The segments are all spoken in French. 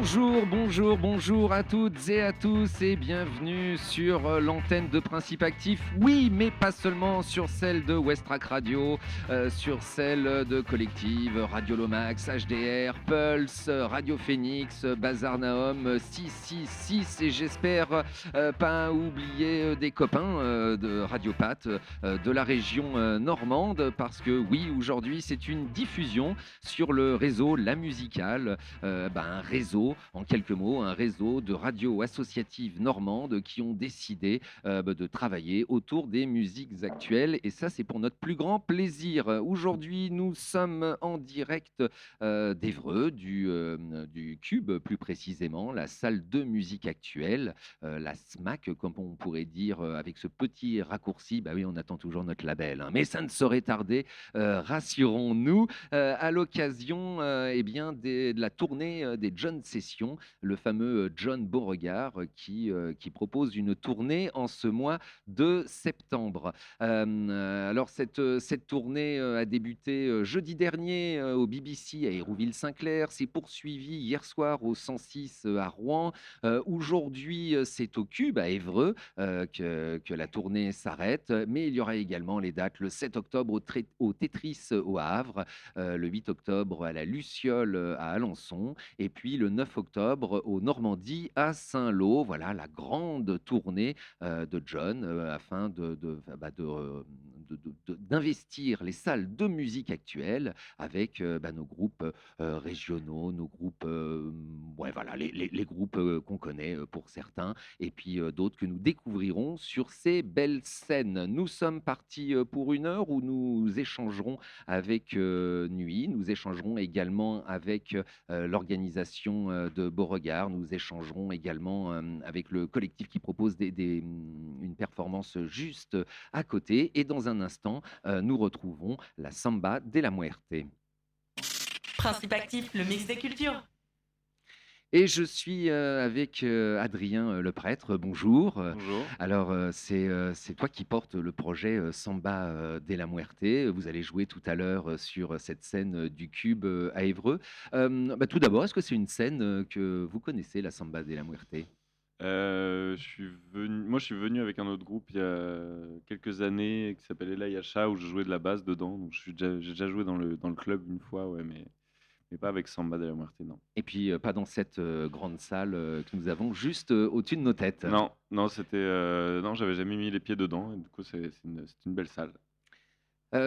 Bonjour à toutes et à tous et bienvenue sur l'antenne de Principe Actif. Oui, mais pas seulement sur celle de Westrack Radio, sur celle de Collective, Radio Lomax, HDR, Pulse, Radio Phoenix, Bazar Naum, 666 et j'espère pas oublier des copains de Radio Pat de la région normande parce que oui, aujourd'hui c'est une diffusion sur le réseau La Musicale. Un réseau, en quelques mots, un réseau de radios associatives normandes qui ont décidé de travailler autour des musiques actuelles. Et ça, c'est pour notre plus grand plaisir. Aujourd'hui, nous sommes en direct d'Évreux, du Cube plus précisément, la salle de musique actuelle, la SMAC, comme on pourrait dire avec ce petit raccourci. Bah oui, on attend toujours notre label, hein, mais ça ne saurait tarder, rassurons-nous, à l'occasion de la tournée des John Sessions, le fameux John Beauregard qui propose une tournée en ce mois de septembre. Alors cette tournée a débuté jeudi dernier au BBC à Hérouville-Saint-Clair, s'est poursuivie hier soir au 106 à Rouen. Aujourd'hui, c'est au Cube à Évreux que la tournée s'arrête, mais il y aura également les dates le 7 octobre au Tetris au Havre, le 8 octobre à la Luciole à Alençon et puis le 9 octobre au Normandie à Saint-Lô. Voilà la grande tournée de John afin d'investir les salles de musique actuelles avec nos groupes régionaux, nos groupes, voilà, les groupes qu'on connaît pour certains et puis d'autres que nous découvrirons sur ces belles scènes. Nous sommes partis pour une heure où nous échangerons avec Nuit. Nous échangerons également avec l'organisation de Beauregard. Nous échangerons également avec le collectif qui propose une performance juste à côté. Et dans un instant, nous retrouvons la Samba de la Muerte. Principe Actif, le mix des cultures. Et je suis avec Adrien le prêtre. Bonjour. Bonjour. Alors, c'est toi qui portes le projet Samba de la Muerte. Vous allez jouer tout à l'heure sur cette scène du Cube à Évreux. Tout d'abord, est-ce que c'est une scène que vous connaissez, la Samba de la Muerte? Moi, je suis venu avec un autre groupe il y a quelques années qui s'appelle Ella Yacha, où je jouais de la basse dedans. Donc, j'ai déjà joué dans le club une fois, ouais, mais pas avec Samba de la Muerte, non. Et puis, pas dans cette grande salle que nous avons juste au-dessus de nos têtes. Non, non, non, j'avais jamais mis les pieds dedans. Et du coup, c'est une belle salle.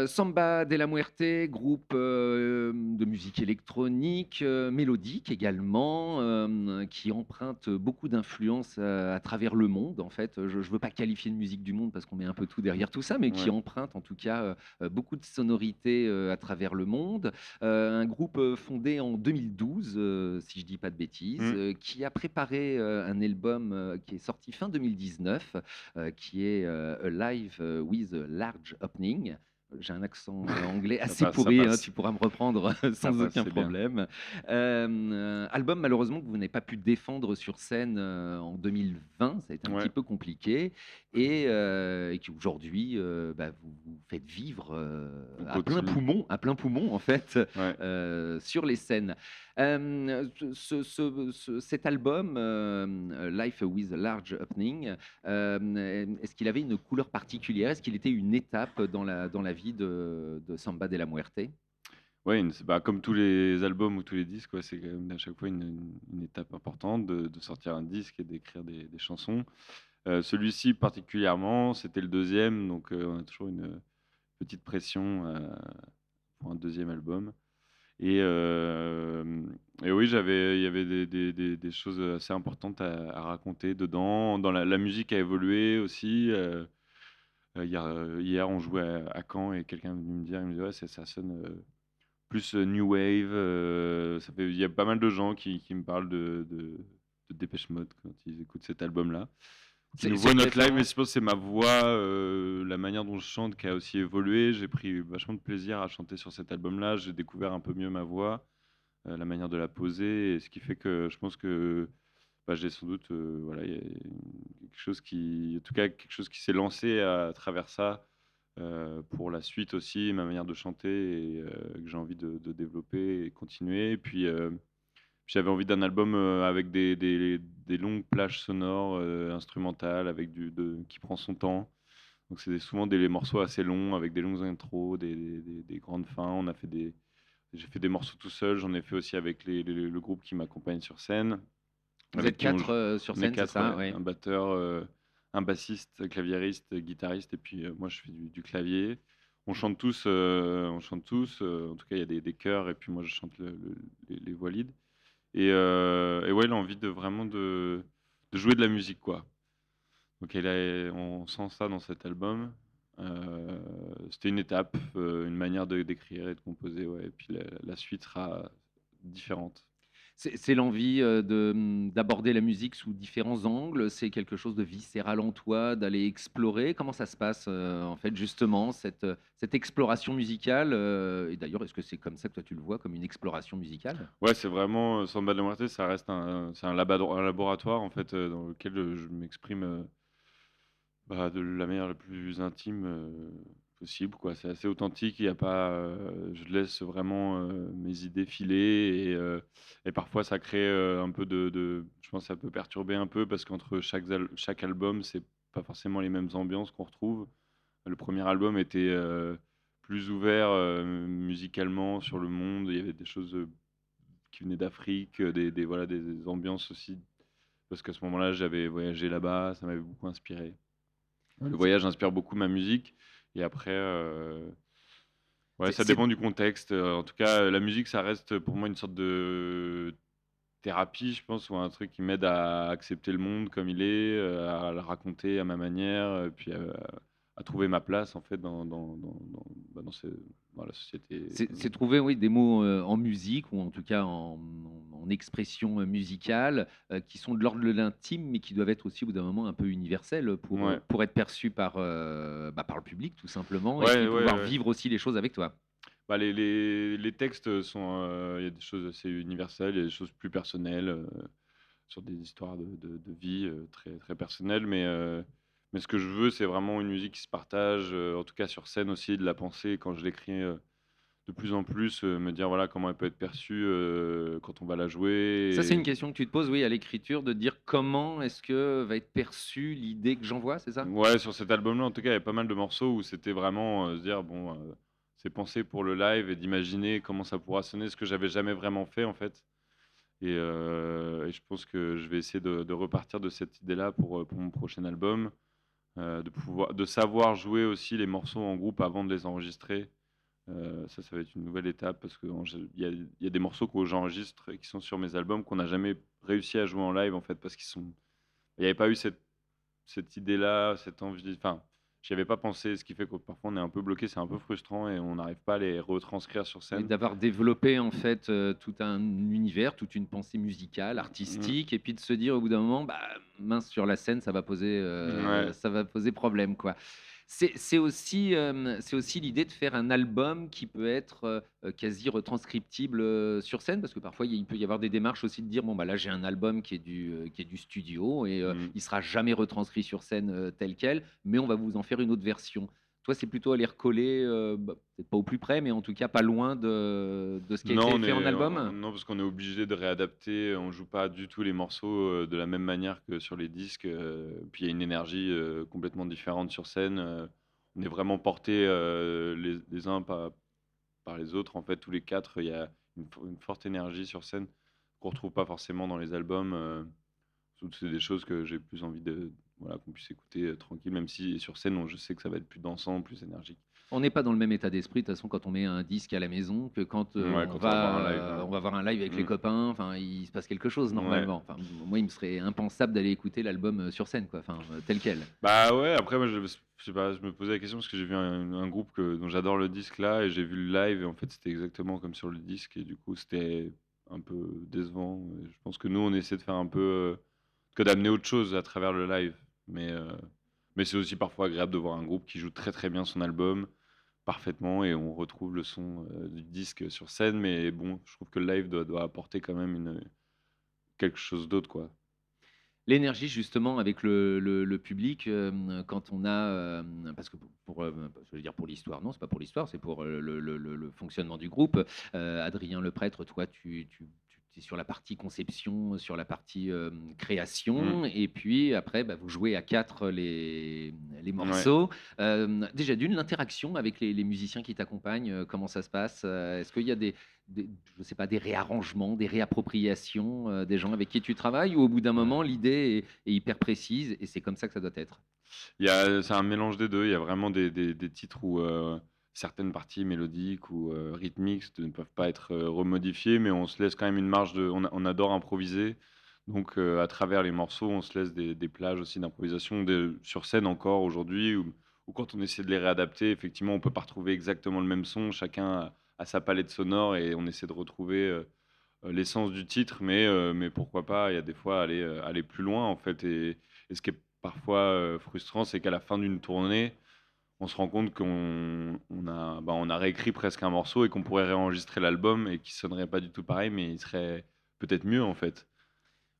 Samba de la Muerte, groupe de musique électronique, mélodique également, qui emprunte beaucoup d'influences à travers le monde. En fait, je ne veux pas qualifier de musique du monde parce qu'on met un peu tout derrière tout ça, mais qui Ouais. emprunte en tout cas beaucoup de sonorités à travers le monde. Un groupe fondé en 2012, si je dis pas de bêtises, qui a préparé un album qui est sorti fin 2019, qui est A Live with a Large Opening. J'ai un accent anglais assez passe, pourri, ça hein, passe. tu pourras me reprendre sans passe, aucun c'est bien. problème. Album malheureusement que vous n'avez pas pu défendre sur scène en 2020, ça a été un Ouais. petit peu compliqué, et qui aujourd'hui vous faites vivre On à plein continue. poumon en fait Ouais. sur les scènes. Cet album, Life with a Large Opening, est-ce qu'il avait une couleur particulière? Est-ce qu'il était une étape dans la vie de Samba de la Muerte? Ouais, comme tous les albums ou tous les disques, ouais, c'est quand même à chaque fois une étape importante de sortir un disque et d'écrire des chansons. Celui-ci particulièrement, c'était le deuxième, donc on a toujours une petite pression pour un deuxième album. Et oui, il y avait des choses assez importantes à raconter dedans. La musique a évolué aussi. Hier, on jouait à Caen et quelqu'un est venu me dire, il me dit, ouais, ça sonne plus new wave. Il y a pas mal de gens qui me parlent de Dépêche Mode quand ils écoutent cet album-là. Qui nous C'est voient une notre live, mais référence. je pense que c'est ma voix, la manière dont je chante qui a aussi évolué. J'ai pris vachement de plaisir à chanter sur cet album-là. J'ai découvert un peu mieux ma voix, la manière de la poser, et ce qui fait que je pense que j'ai sans doute, voilà, il y a quelque chose en tout cas, quelque chose qui s'est lancé à travers ça, pour la suite aussi, ma manière de chanter et que j'ai envie de développer et continuer. Et puis, Puis j'avais envie d'un album, avec des longues plages sonores, instrumentales avec qui prend son temps. Donc c'est souvent des morceaux assez longs avec des longues intros, des grandes fins. J'ai fait des morceaux tout seul, j'en ai fait aussi avec le groupe qui m'accompagne sur scène, Vous avec êtes qui on 4 joue. sur On est scène, c'est 4, ça? ouais, Oui. un batteur, un bassiste, claviériste, guitariste et puis, moi je fais du clavier. On chante tous, en tout cas il y a des chœurs et puis moi je chante les voix lead et ouais, l'envie de vraiment de jouer de la musique, quoi. Donc on sent ça dans cet album. C'était une étape, une manière de d'écrire et de composer, ouais et puis la suite sera différente. C'est l'envie, d'aborder la musique sous différents angles? C'est quelque chose de viscéral en toi, d'aller explorer? Comment ça se passe, en fait, justement, cette exploration musicale, et d'ailleurs, est-ce que c'est comme ça que toi tu le vois, comme une exploration musicale? Ouais, c'est vraiment, Samba de la Muerte, ça reste un laboratoire en fait, dans lequel, je m'exprime, bah, de la manière la plus intime, possible, quoi. C'est assez authentique, il y a pas, je laisse vraiment, mes idées filer et parfois ça crée, un peu je pense que ça peut perturber un peu parce qu'entre chaque album, c'est pas forcément les mêmes ambiances qu'on retrouve. Le premier album était, plus ouvert, musicalement sur le monde. Il y avait des choses, qui venaient d'Afrique, voilà, des ambiances aussi parce qu'à ce moment-là, j'avais voyagé là-bas, ça m'avait beaucoup inspiré. Le voyage inspire beaucoup ma musique et après, ouais, ça C'est dépend du contexte, en tout cas, la musique, ça reste pour moi une sorte de thérapie, je pense, ou un truc qui m'aide à accepter le monde comme il est, à le raconter à ma manière, puis à trouver ma place en fait dans dans la société. c'est trouver, oui, des mots, en musique ou en tout cas en expression, musicale, qui sont de l'ordre de l'intime, mais qui doivent être aussi au bout d'un moment un peu universels, Ouais. pour être perçus par, par le public tout simplement et Ouais, puis ouais, pouvoir ouais. vivre aussi les choses avec toi. Bah, les textes sont, il y a des choses assez universelles, il y a des choses plus personnelles, sur des histoires de vie, très, très personnelles, mais ce que je veux, c'est vraiment une musique qui se partage, en tout cas sur scène aussi, de la penser quand je l'écris, de plus en plus, me dire, voilà, comment elle peut être perçue, quand on va la Ça, c'est jouer une question que tu te poses, oui, à l'écriture, de dire comment est-ce que va être perçue l'idée que j'envoie, c'est ça? ouais, sur cet album-là, en tout cas, il y a pas mal de morceaux où c'était vraiment, se dire: «Bon, c'est pensé pour le live» et d'imaginer comment ça pourra sonner, ce que j'avais jamais vraiment fait, en fait et je pense que je vais essayer de repartir de cette idée-là pour mon prochain album, de savoir jouer aussi les morceaux en groupe avant de les enregistrer. Ça va être une nouvelle étape parce qu'il y a des morceaux que j'enregistre et qui sont sur mes albums qu'on n'a jamais réussi à jouer en live, en fait, parce il n'y avait pas eu cette idée-là, cette envie, enfin, j'y avais pas pensé, ce qui fait que parfois on est un peu bloqué, c'est un peu frustrant et on n'arrive pas à les retranscrire sur Oui, scène. d'avoir développé en fait, tout un univers, toute une pensée musicale, Mmh. artistique et puis de se dire au bout d'un moment: «Bah, mince sur la scène Ouais. ça va poser problème quoi». C'est aussi l'idée de faire un album qui peut être, quasi retranscriptible, sur scène? Parce que parfois il peut y avoir des démarches aussi de dire: «Bon bah là j'ai un album qui est du studio et Mmh. il sera jamais retranscrit sur scène, tel quel, mais on va vous en faire une autre version». Toi, c'est plutôt aller recoller, bah, peut-être pas au plus près, mais en tout cas pas loin de ce qui a Non, été fait en album? non, parce qu'on est obligé de réadapter, on joue pas du tout les morceaux, de la même manière que sur les disques, puis il y a une énergie, complètement différente sur scène, on est vraiment portés, les uns par les autres. En fait, tous les 4, il y a une forte énergie sur scène qu'on retrouve pas forcément dans les albums, surtout c'est des choses que j'ai plus envie de voilà, qu'on puisse écouter, tranquille, même si sur scène, je sais que ça va être plus dansant, plus énergique. On n'est pas dans le même état d'esprit de toute façon quand on met un disque à la maison que quand, Ouais, quand on va voir un live, on va voir un live avec les mmh, copains, enfin il se passe quelque chose ouais. normalement. Enfin moi il me serait impensable d'aller écouter l'album, sur scène quoi, enfin, tel quel. Bah, ouais, après moi je sais pas, je me posais la question parce que j'ai vu un groupe dont j'adore le disque là et j'ai vu le live et en fait c'était exactement comme sur le disque et du coup c'était un peu décevant et je pense que nous on essaie de faire un peu, que d'amener autre chose à travers le live. Mais c'est aussi parfois agréable de voir un groupe qui joue très, très bien son album, parfaitement et on retrouve le son, du disque sur scène mais bon, je trouve que le live doit apporter quand même quelque chose d'autre, quoi. L'énergie justement avec le public, quand on a, parce que je veux dire pour l'histoire, non, c'est pas pour l'histoire, c'est pour, le fonctionnement du groupe. Adrien Leprêtre, toi, tu c'est sur la partie conception, sur la partie Mmh. création, et puis après, bah, vous jouez à 4 les Ouais. morceaux. Déjà d'une, l'interaction avec les musiciens qui t'accompagnent, comment ça se passe? Est-ce qu'il y a des je sais pas, des réarrangements, des réappropriations, des gens avec qui tu travailles, ou au bout d'un moment l'idée est hyper précise et c'est comme ça que ça doit être? C'est un mélange des 2. Il y a vraiment des titres où, certaines parties mélodiques ou, rythmiques ne peuvent pas être, remodifiées, mais on se laisse quand même une marge de on adore improviser, donc à travers les morceaux, on se laisse des plages aussi d'improvisation, sur scène encore aujourd'hui ou quand on essaie de les réadapter, effectivement, on peut pas retrouver exactement le même son. Chacun a sa palette sonore et on essaie de retrouver, l'essence du titre, mais pourquoi pas, il y a des fois aller plus loin, en fait, et ce qui est parfois, frustrant, c'est qu'à la fin d'une tournée, on se rend compte on a réécrit presque un morceau et qu'on pourrait réenregistrer l'album et qui sonnerait pas du tout pareil, mais il serait peut-être mieux, en fait.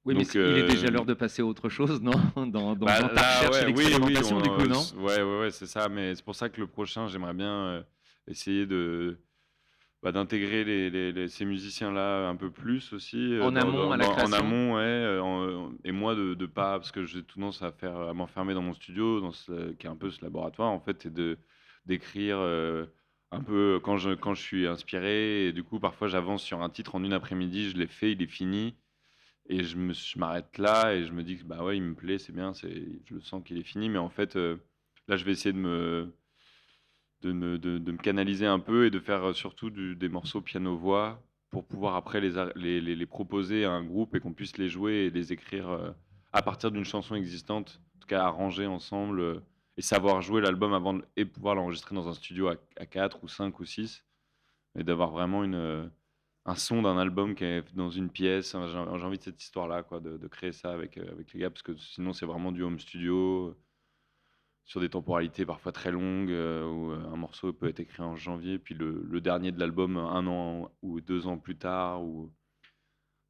Oui, mais Donc c'est il est déjà l'heure de passer à autre chose, non? Dans ta là, recherche et ouais, oui, oui, l'expérimentation du coup, non? ouais, ouais, ouais, c'est ça, mais c'est pour ça que le prochain, j'aimerais bien, essayer d'intégrer ces musiciens-là un peu plus aussi, En amont à la en création? amont, ouais, et moi de pas parce que j'ai tendance à m'enfermer dans mon studio, qui est un peu ce laboratoire en fait, et d'écrire, un peu quand je suis inspiré, et du coup, parfois, j'avance sur un titre en une après-midi, je l'ai fait, il est fini, et je m'arrête là et je me dis que, bah, ouais, il me plaît, c'est bien, je le sens qu'il est fini, mais en fait, là, je vais essayer de me canaliser un peu et de faire, surtout des morceaux piano-voix pour pouvoir après les proposer à un groupe et qu'on puisse les jouer et les écrire, à partir d'une chanson existante, en tout cas arranger ensemble, et savoir jouer l'album et pouvoir l'enregistrer dans un studio à 4 ou 5 ou 6, et d'avoir vraiment un son d'un album qui est dans une pièce. J'ai envie de cette histoire-là, quoi, de créer ça avec les gars, parce que sinon c'est vraiment du home studio, sur des temporalités parfois très longues, où, un morceau peut être écrit en janvier, puis le dernier de l'album, 1 an ou 2 ans plus tard, ou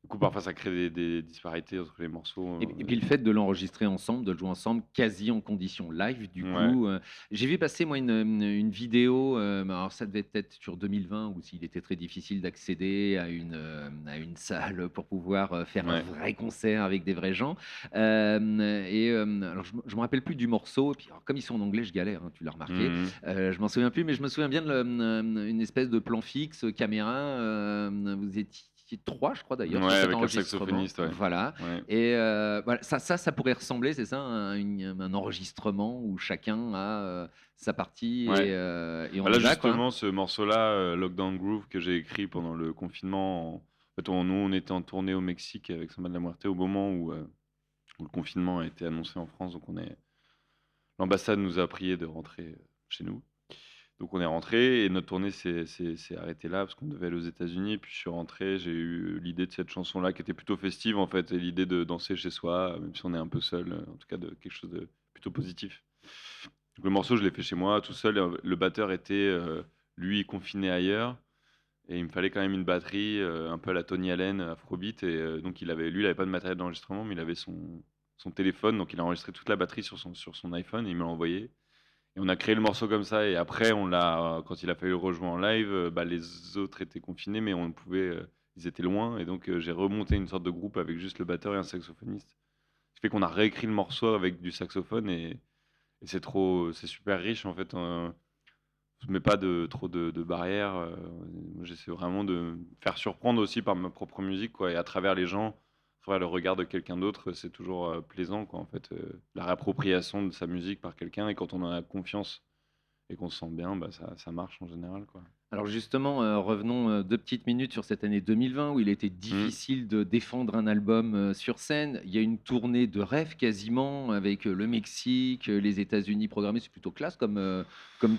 du coup, parfois ça crée des disparités entre les morceaux, Et puis le fait de l'enregistrer ensemble, de le jouer ensemble, quasi en condition live du ouais, coup, j'ai vu passer moi une vidéo, alors ça devait être sur 2020, où s'il était très difficile d'accéder à une salle pour pouvoir, faire un ouais. vrai concert avec des vrais gens. Alors je me rappelle plus du morceau, et puis alors comme ils sont en anglais, je galère, hein, tu l'as remarqué. Mmh mh. Je m'en souviens plus, mais je me souviens bien une espèce de plan fixe, caméra, vous étiez 3 je crois d'ailleurs Ouais, sur cet avec un enregistrement. saxophoniste, ouais. Voilà. Ouais. Et voilà, ça pourrait ressembler, c'est ça, à un enregistrement où chacun a, sa partie, Ouais. et on Bah, là, y va, quoi? justement, ce morceau-là, Lockdown Groove, que j'ai écrit pendant le confinement, en fait, on était en tournée au Mexique avec Samba de la Muerte au moment où le confinement a été annoncé en France, donc l'ambassade nous a prié de rentrer, chez nous. Donc on est rentré et notre tournée s'est arrêtée là parce qu'on devait aller aux États-Unis. Puis je suis rentré, j'ai eu l'idée de cette chanson-là qui était plutôt festive en fait, et l'idée de danser chez soi, même si on est un peu seul, en tout cas de quelque chose de plutôt positif. Donc le morceau, je l'ai fait chez moi tout seul. Le batteur était, lui, confiné ailleurs, et il me fallait quand même une batterie, un peu à la Tony Allen, afrobeat, et donc il avait pas de matériel d'enregistrement, mais il avait son téléphone, donc il a enregistré toute la batterie sur son iPhone et il me l'a envoyé. Et on a créé le morceau comme ça, et après quand il a fallu le rejouer en live, bah, les autres étaient confinés, mais on pouvait, ils étaient loin, et donc j'ai remonté une sorte de groupe avec juste le batteur et un saxophoniste. Ce qui fait qu'on a réécrit le morceau avec du saxophone, et c'est super riche en fait. Je mets pas trop de barrières. Moi, j'essaie vraiment de me faire surprendre aussi par ma propre musique, quoi, et à travers les gens, à travers le regard de quelqu'un d'autre, c'est toujours plaisant, quoi, en fait, la réappropriation de sa musique par quelqu'un, et quand on en a confiance et qu'on se sent bien, bah, ça marche en général, quoi. Alors justement, revenons, 2 petites minutes sur cette année 2020 où il était Mmh. difficile de défendre un album, sur scène. Il y a une tournée de rêve quasiment avec, le Mexique, les États-Unis programmés. C'est plutôt classe comme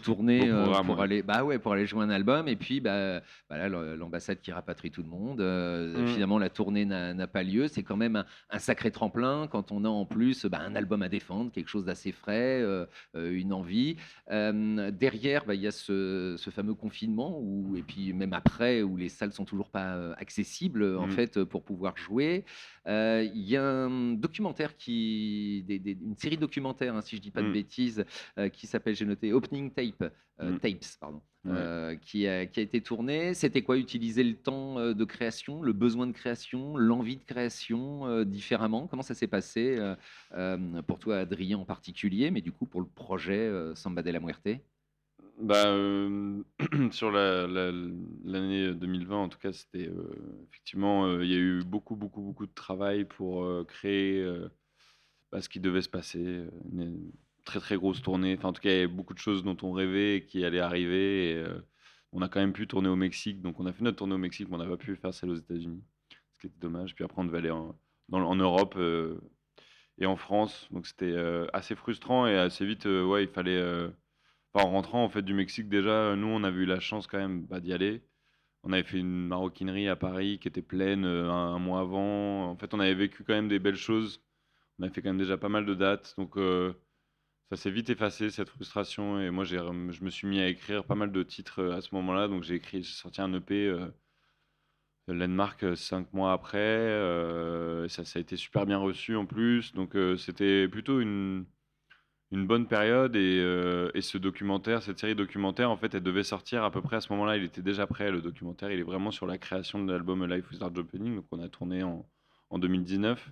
tournée, Beau programme, pour ouais. aller, bah, ouais, pour aller jouer un album, et puis, bah, là, l'ambassade qui rapatrie tout le monde, Mmh. finalement la tournée n'a pas lieu. C'est quand même un sacré tremplin quand on a en plus, bah, un album à défendre, quelque chose d'assez frais, une envie. Derrière, bah, il y a ce fameux confinement confinement et puis même après, où les salles sont toujours pas accessibles en Mmh. fait pour pouvoir jouer. Il y a un documentaire une série documentaire, hein, si je dis pas de Mmh. bêtises, qui s'appelle, j'ai noté Opening Mmh. Tapes, pardon, Ouais. qui a été tourné. C'était quoi? Utiliser le temps de création, le besoin de création, l'envie de création différemment. Comment ça s'est passé pour toi, Adrien en particulier, mais du coup pour le projet Samba de la Muerte? Bah, sur l'année 2020, en tout cas, c'était, effectivement, il y a eu beaucoup, beaucoup, beaucoup de travail pour, créer, ce qui devait se passer, une très, très grosse tournée. Enfin, en tout cas, il y avait beaucoup de choses dont on rêvait et qui allaient arriver et on a quand même pu tourner au Mexique. Donc on a fait notre tournée au Mexique, mais on n'a pas pu faire celle aux États-Unis, ce qui était dommage. Puis après, on devait aller en Europe, et en France. Donc c'était, assez frustrant et assez vite, ouais, il fallait, en rentrant, en fait, du Mexique, déjà, nous, on avait eu la chance quand même, d'y aller. On avait fait une maroquinerie à Paris qui était pleine, un mois avant. En fait, on avait vécu quand même des belles choses. On a fait quand même déjà pas mal de dates, donc ça s'est vite effacé cette frustration et moi je me suis mis à écrire pas mal de titres, à ce moment-là, donc j'ai sorti un EP, Landmark, 5 mois après, ça a été super bien reçu en plus, donc c'était plutôt une bonne période et ce documentaire, cette série documentaire, en fait, elle devait sortir à peu près à ce moment-là. Il était déjà prêt, le documentaire. Il est vraiment sur la création de l'album Life Without Opening, donc on a tourné en 2019.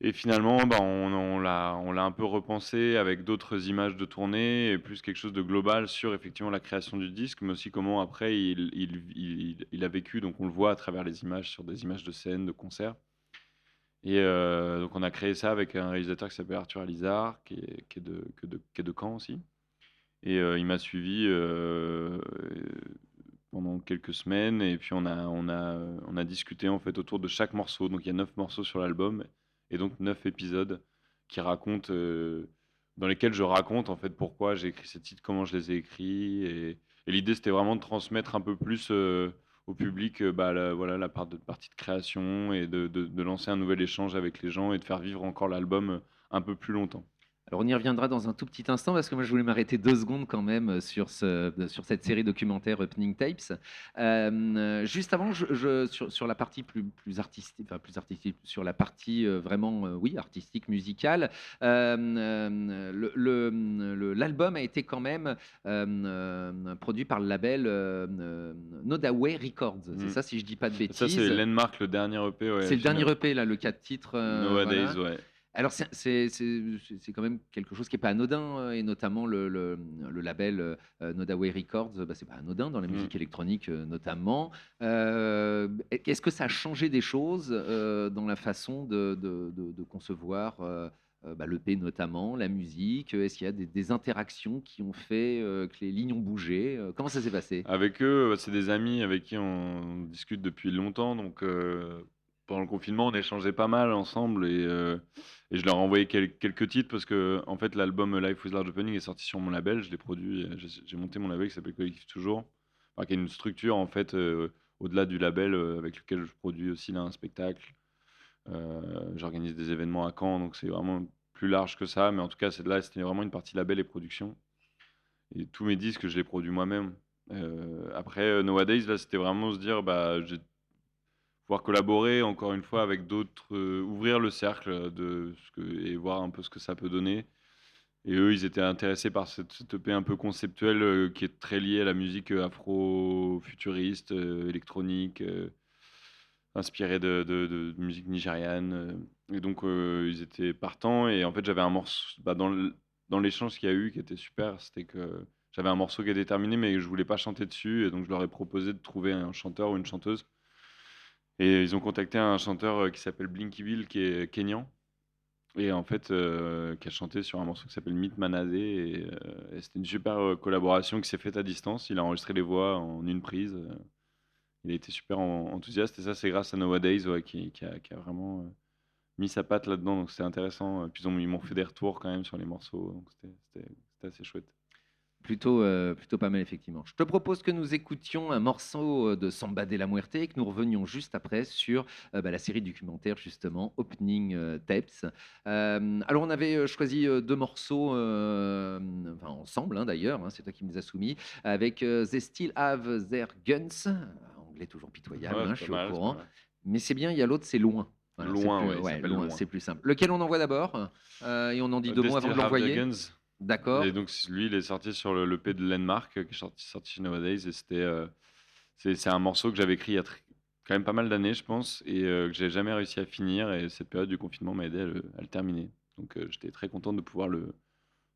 Et finalement, bah, on l'a un peu repensé avec d'autres images de tournée et plus quelque chose de global sur effectivement la création du disque, mais aussi comment après il a vécu. Donc on le voit à travers les images, sur des images de scènes, de concerts. Et donc on a créé ça avec un réalisateur qui s'appelle Arthur Alizard, qui est de Caen aussi. Et il m'a suivi pendant quelques semaines et puis on a discuté en fait autour de chaque morceau. Donc il y a 9 morceaux sur l'album et donc 9 épisodes qui racontent, dans lesquels je raconte en fait pourquoi j'ai écrit ces titres, comment je les ai écrits et l'idée c'était vraiment de transmettre un peu plus, au public, voilà la partie de création et de lancer un nouvel échange avec les gens et de faire vivre encore l'album, un peu plus longtemps. Alors on y reviendra dans un tout petit instant parce que moi je voulais m'arrêter 2 secondes quand même sur cette série documentaire Opening Tapes. Juste avant, sur la partie plus artistique, enfin plus artistique, sur la partie vraiment, oui, artistique, musicale, l'album a été quand même produit par le label Nodaway Records. C'est Mmh. ça, si je dis pas de Ça c'est bêtises. Landmark, le dernier EP, C'est ouais, le dernier EP, là, le 4 titres, Nowadays, voilà. ouais. Alors c'est quand même quelque chose qui est pas anodin, et notamment le label, Nodaway Records, bah, c'est pas anodin dans la Mmh. musique électronique, notamment. Est-ce que ça a changé des choses, dans la façon de concevoir, bah, l'EP notamment, la musique? Est-ce qu'il y a des interactions qui ont fait, que les lignes ont bougé? Comment ça s'est passé? Avec eux, c'est des amis avec qui on discute depuis longtemps, donc pendant le confinement, on échangeait pas mal ensemble et je leur ai envoyé quelques titres parce que en fait, l'album Life with Large Opening est sorti sur mon label, je l'ai produit, j'ai monté mon label qui s'appelle Collectif Toujours, enfin qui est une structure en fait, au-delà du label, avec lequel je produis aussi là un spectacle. J'organise des événements à Caen, donc c'est vraiment plus large que ça, mais en tout cas, c'était vraiment une partie label et production et tous mes disques, je les produis moi-même. Après, Nowadays, là, c'était vraiment se dire, bah, je vais pouvoir collaborer encore une fois avec d'autres, ouvrir le cercle de ce que et voir un peu ce que ça peut donner et eux, ils étaient intéressés par cette EP un peu conceptuelle, qui est très liée à la musique, afro-futuriste, électronique, inspirée de musique nigériane, et donc ils étaient partants et en fait, j'avais un morceau bah, dans l'échange qu'il y a eu qui était super, c'était que j'avais un morceau qui était terminé, mais je voulais pas chanter dessus et donc je leur ai proposé de trouver un chanteur ou une chanteuse et ils ont contacté un chanteur, qui s'appelle Blinky Bill, qui est kényan et en fait, qui a chanté sur un morceau qui s'appelle Meet Manazé et c'était une super, collaboration qui s'est faite à distance. Il a enregistré les voix en une prise, il a été super enthousiaste et ça, c'est grâce à Nowadays, ouais, qui a vraiment, mis sa patte là-dedans, donc c'était intéressant, puis ils m'ont fait des retours quand même sur les morceaux, donc c'était assez chouette. Plutôt pas mal, effectivement. Je te propose que nous écoutions un morceau de Samba de la Muerte et que nous revenions juste après sur la série documentaire, justement, Opening Tapes. Alors, on avait choisi deux morceaux, ensemble d'ailleurs, c'est toi qui me les as soumis, avec They Still Have Their Guns, anglais toujours pitoyable, Ouais, je c'est suis pas au mal, c'est courant. pas mal. Mais c'est bien, il y a l'autre, c'est Loin. Voilà, c'est Loin, plus, ouais, il s'appelle Loin, Loin. c'est plus simple. Lequel on envoie d'abord et on en dit deux They mots avant Still de Have Their l'envoyer. Guns. D'accord. Et donc, lui, il est sorti sur le l'EP de Landmark, qui est sorti chez Nowadays. Et c'est un morceau que j'avais écrit il y a quand même pas mal d'années, je pense, et que j'ai jamais réussi à finir. Et cette période du confinement m'a aidé à le terminer. Donc, j'étais très content de pouvoir le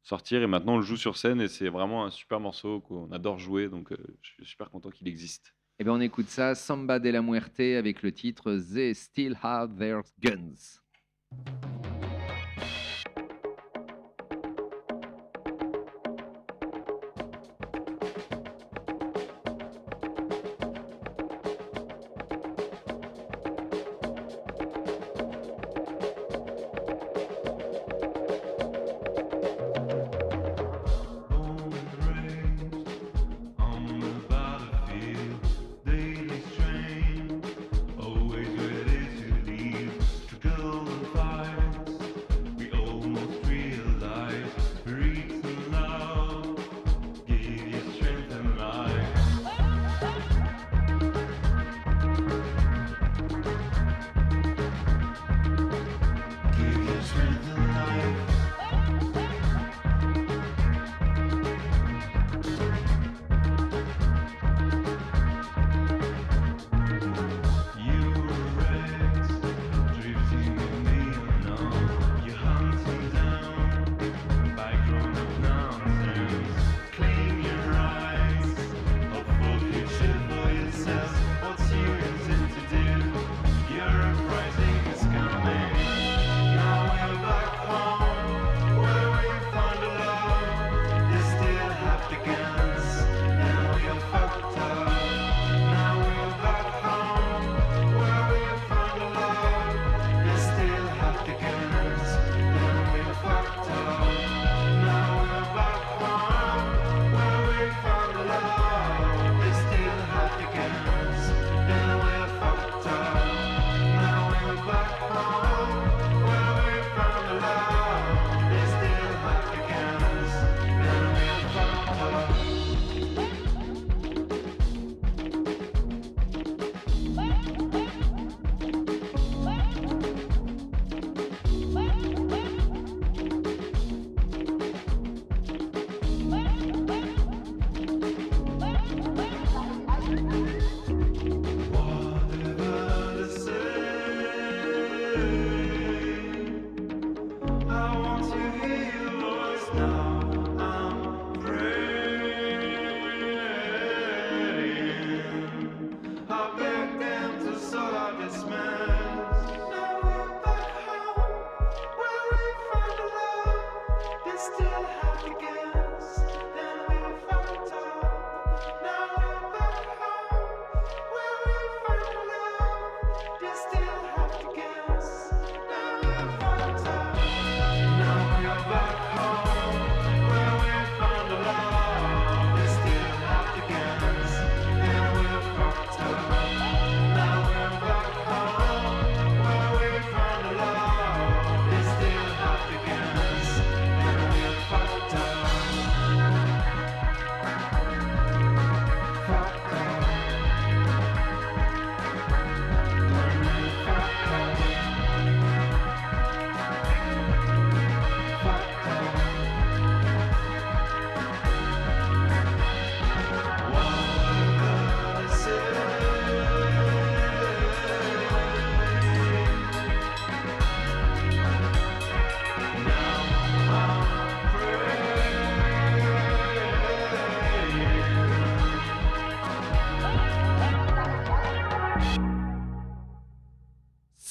sortir. Et maintenant, on le joue sur scène et c'est vraiment un super morceau qu'on adore jouer. Donc, je suis super content qu'il existe. Eh bien, on écoute ça, Samba de la Muerte, avec le titre They Still Have Their Guns.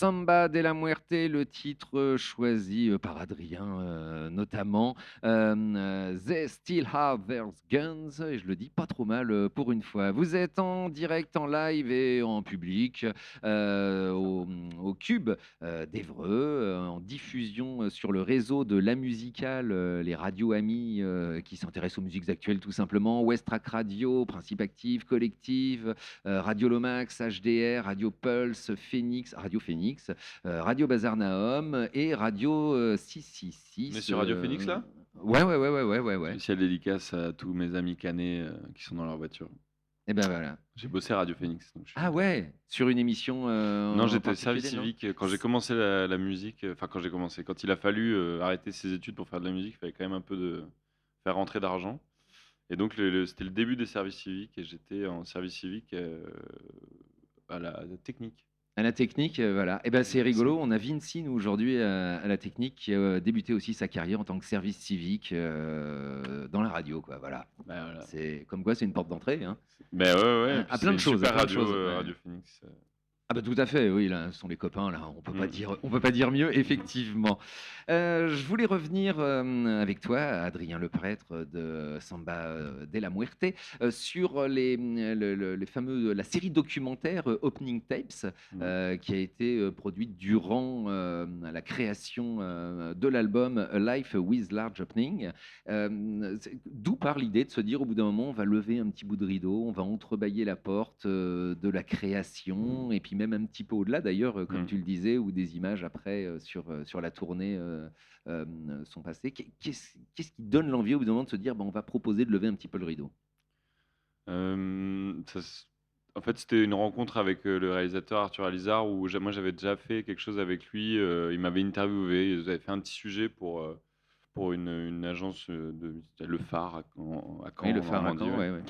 Samba de la Muerte, le titre choisi par Adrien notamment. They Still Have Their Guns, et je le dis pas trop mal pour une fois. Vous êtes en direct, en live et en public au Cube d'Évreux, en diffusion sur le réseau de La Musicale, les radios amies qui s'intéressent aux musiques actuelles tout simplement, Westrack Radio, Principe Actif, Collective, Radio Lomax, HDR, Radio Pulse, Radio Phoenix, Radio Bazar Naum et Radio 666. On est sur Radio Phoenix là? Ouais. Spéciale dédicace à tous mes amis canets qui sont dans leur voiture. Et ben voilà. J'ai bossé à Radio Phoenix. Donc Ah ouais, sur une émission. Non, en j'étais au particulier, service non. civique quand j'ai commencé la musique. Enfin, quand j'ai commencé, quand il a fallu arrêter ses études pour faire de la musique, il fallait quand même un peu de faire rentrer d'argent. Et donc, c'était le début des services civiques et j'étais en service civique à la technique. À la technique, voilà. Et ben c'est rigolo. On a Vinci, nous, aujourd'hui, à la technique, qui a débuté aussi sa carrière en tant que service civique dans la radio, quoi. Voilà. Bah, voilà. C'est comme quoi, c'est une porte d'entrée, hein. Ben ouais. À Puis plein de c'est une choses, à super plein de radio, choses, ouais. Radio Phoenix. Ah bah tout à fait, oui, là, ce sont les copains, là, on peut pas dire mieux, effectivement. Je voulais revenir avec toi, Adrien Leprêtre de Samba de la Muerte, sur les fameux, la série documentaire Opening Tapes, qui a été produite durant la création de l'album A Life with Large Opening. D'où part l'idée de se dire, au bout d'un moment, on va lever un petit bout de rideau, on va entrebâiller la porte de la création, et puis même un petit peu au-delà d'ailleurs, comme tu le disais, où des images après sur la tournée sont passées. Qu'est-ce qui donne l'envie au bout d'un moment de se dire, on va proposer de lever un petit peu le rideau? En fait, c'était une rencontre avec le réalisateur Arthur Alizard où moi j'avais déjà fait quelque chose avec lui. Il m'avait interviewé, ils avaient fait un petit sujet pour une agence Le Phare à Caen. Oui, le en phare à Normandie, Caen, ouais. ouais.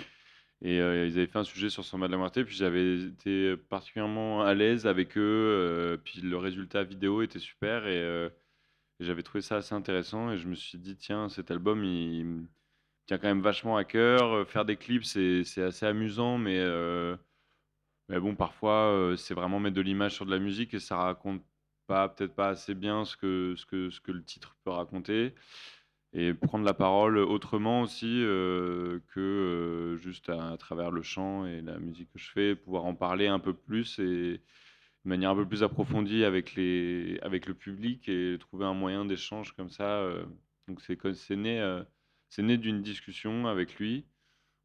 Et ils avaient fait un sujet sur Samba de la Muerte, puis j'avais été particulièrement à l'aise avec eux, puis le résultat vidéo était super, et j'avais trouvé ça assez intéressant, et je me suis dit, tiens, cet album, il me tient quand même vachement à cœur. Faire des clips, c'est assez amusant, mais bon, parfois, c'est vraiment mettre de l'image sur de la musique, et ça raconte peut-être pas assez bien ce que le titre peut raconter. Et prendre la parole autrement aussi que juste à travers le chant et la musique que je fais, pouvoir en parler un peu plus et de manière un peu plus approfondie avec le public et trouver un moyen d'échange comme ça. Donc c'est né d'une discussion avec lui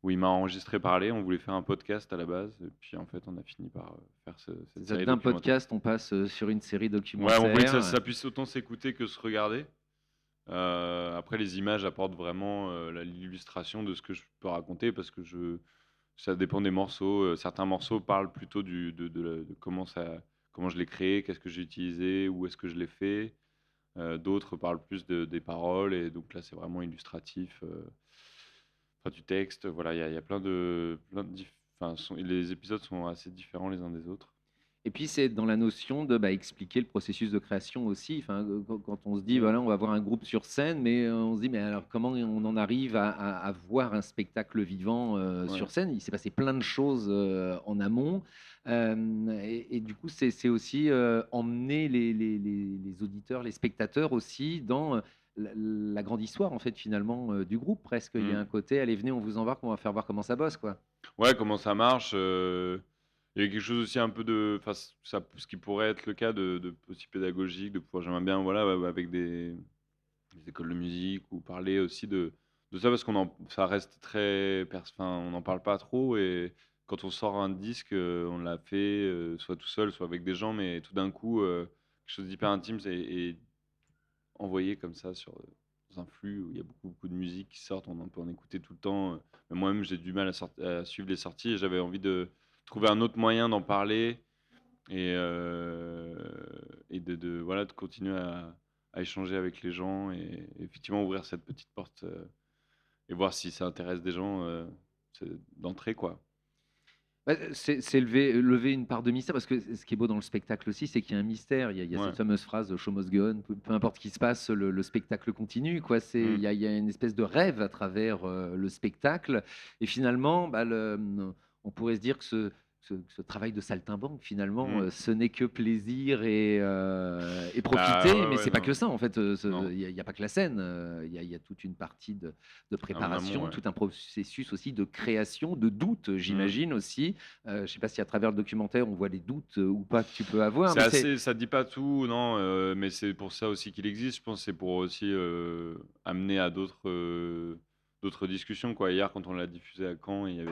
où il m'a enregistré parler. On voulait faire un podcast à la base, et puis en fait on a fini par faire cette série D'un documentaire. podcast, on passe sur une série Ouais, documentaire. on voulait que ça puisse autant s'écouter que se regarder. Après, les images apportent vraiment l'illustration de ce que je peux raconter parce que ça dépend des morceaux. Certains morceaux parlent plutôt de comment je l'ai créé, qu'est-ce que j'ai utilisé, où est-ce que je l'ai fait. D'autres parlent plus des paroles, et donc là, c'est vraiment illustratif. Enfin, du texte, voilà, il y a les épisodes sont assez différents les uns des autres. Et puis c'est dans la notion de expliquer le processus de création aussi. Enfin, quand on se dit voilà, on va voir un groupe sur scène, mais on se dit mais alors comment on en arrive à voir un spectacle vivant sur scène? Il s'est passé plein de choses en amont, et du coup c'est aussi emmener les auditeurs, les spectateurs aussi dans la grande histoire en fait finalement du groupe presque. Il y a un côté allez venez on vous embarque, on va faire voir comment ça bosse quoi. Ouais, comment ça marche. Il y a quelque chose aussi un peu ce qui pourrait être le cas de aussi pédagogique, de pouvoir, j'aimerais bien, voilà, avec des écoles de musique, ou parler aussi de ça, parce ça reste on n'en parle pas trop, et quand on sort un disque, on l'a fait soit tout seul, soit avec des gens, mais tout d'un coup, quelque chose d'hyper intime et envoyé comme ça dans un flux où il y a beaucoup de musique qui sortent, on peut en écouter tout le temps. Mais moi-même, j'ai du mal à suivre les sorties, et j'avais envie de trouver un autre moyen d'en parler et voilà, de continuer à échanger avec les gens, et effectivement ouvrir cette petite porte et voir si ça intéresse des gens d'entrer, quoi. C'est lever une part de mystère, parce que ce qui est beau dans le spectacle aussi, c'est qu'il y a un mystère. Il y a Ouais. cette fameuse phrase « show must go on », peu importe ce qui se passe, le spectacle continue, quoi. Il y a une espèce de rêve à travers le spectacle. Et finalement, on pourrait se dire que ce travail de saltimbanque, finalement, Mmh. ce n'est que plaisir et Bah, profiter, ouais, mais ouais, c'est pas non. que ça, en fait. Non, Il y a pas que la scène, il y a toute une partie de en amont, préparation, ouais. tout un processus aussi de création, de doute, Mmh. j'imagine aussi. Je sais pas si à travers le documentaire, on voit les doutes, ou pas que tu peux avoir, C'est mais c'est assez ça dit pas tout, non, mais c'est pour ça aussi qu'il existe. Je pense que c'est pour aussi, amener à d'autres discussions, quoi. Hier, quand on l'a diffusé à Caen, il y avait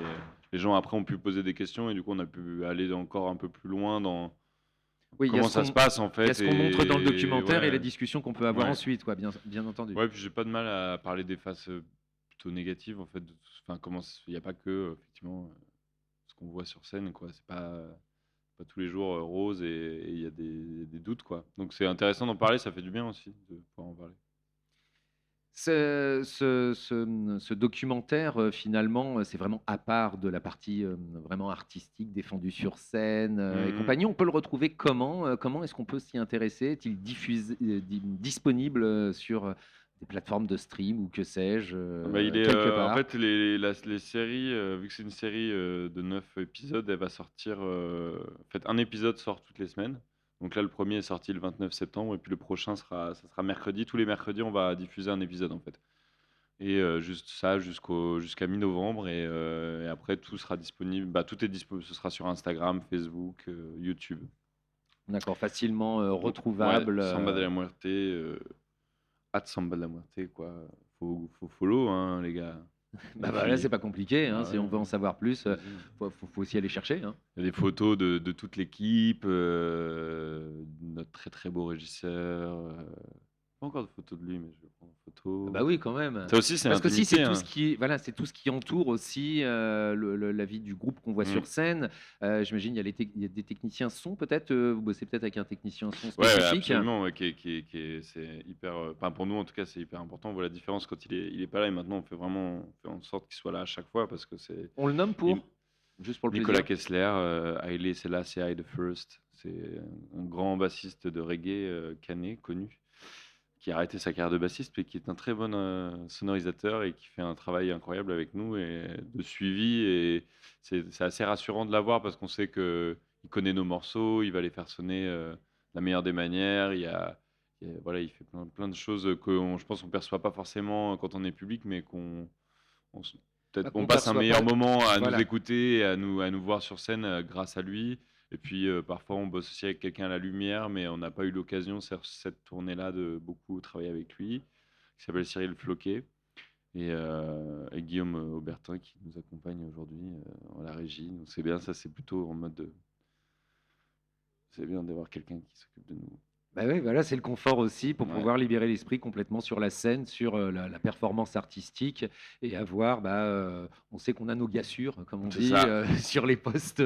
les gens après ont pu poser des questions et du coup, on a pu aller encore un peu plus loin dans oui, comment ça se passe, en il y a fait ce qu'on montre dans le et documentaire et les ouais, discussions qu'on peut avoir ouais. ensuite, quoi, bien entendu. Ouais, puis j'ai pas de mal à parler des faces, plutôt négatives, en fait, enfin, il y a pas que, effectivement, ce qu'on voit sur scène, quoi. C'est pas tous les jours, rose et il y a des doutes, quoi. Donc c'est intéressant d'en parler, ça fait du bien aussi de pouvoir en parler. Ce documentaire, finalement, c'est vraiment à part de la partie, vraiment artistique défendue sur scène, et Mmh mh. compagnie. On peut le retrouver comment? Comment est-ce qu'on peut s'y intéresser? Est-il disponible, sur, des plateformes de stream ou que sais-je, Bah, il est, quelque en part? fait, les séries, vu que c'est une série, de 9 épisodes, elle va sortir, en fait, un épisode sort toutes les semaines. Donc là, le premier est sorti le 29 septembre et puis le prochain sera mercredi. Tous les mercredis, on va diffuser un épisode, en fait et juste ça jusqu'à mi-novembre et après tout sera disponible, bah, tout est dispo ce sera sur Instagram, Facebook, YouTube. D'accord, facilement, Ouais, retrouvable, Samba de la Muerte, @Samba de la Muerte, quoi. Faut follow, hein, les gars. Et bah, voilà, c'est puis pas compliqué, hein, bah, si ouais, on veut en savoir plus, allez-y. faut aussi aller chercher, hein. Il y a des photos de toute l'équipe, notre très, très beau régisseur, pas encore de photos de lui, mais je vais prendre en Ah photo. bah oui, quand même. Ça aussi, c'est Parce qu'aussi, c'est l'intimité, tout hein. ce qui voilà, c'est tout ce qui entoure aussi, la vie du groupe qu'on voit sur Mmh. scène. J'imagine il y a des techniciens son peut-être, vous bossez peut-être avec un technicien son Ouais, ouais, spécifique? absolument, ouais, qui est c'est hyper, enfin, pour nous, en tout cas, c'est hyper important. On voit la différence quand il est pas là et maintenant, on fait en sorte qu'il soit là à chaque fois parce que c'est On le nomme il pour? Juste pour le Nicolas plaisir? Kessler, Haile Selassie I the First, c'est un grand bassiste de reggae, canet, connu, qui a arrêté sa carrière de bassiste, mais qui est un très bon, sonorisateur et qui fait un travail incroyable avec nous et de suivi et c'est assez rassurant de l'avoir parce qu'on sait qu'il connaît nos morceaux, il va les faire sonner, de la meilleure des manières. Voilà, il fait plein de choses, je pense qu'on perçoit pas forcément quand on est public, mais on s peut-être Bah, on qu'on passe un perçoit pas meilleur moment à nous voilà. écouter et à nous voir sur scène, grâce à lui et puis, parfois on bosse aussi avec quelqu'un à la lumière, mais on n'a pas eu l'occasion sur cette tournée-là de beaucoup travailler avec lui, qui s'appelle Cyril Floquet et Guillaume, Aubertin qui nous accompagne aujourd'hui, à la régie. Donc c'est bien, ça c'est plutôt en mode, c'est bien d'avoir quelqu'un qui s'occupe de nous. Bah, oui, voilà, c'est le confort aussi pour Ouais, pouvoir libérer l'esprit complètement sur la scène, sur, la performance artistique et avoir, bah, on sait qu'on a nos gassures, comme on c'est dit, ça. sur les postes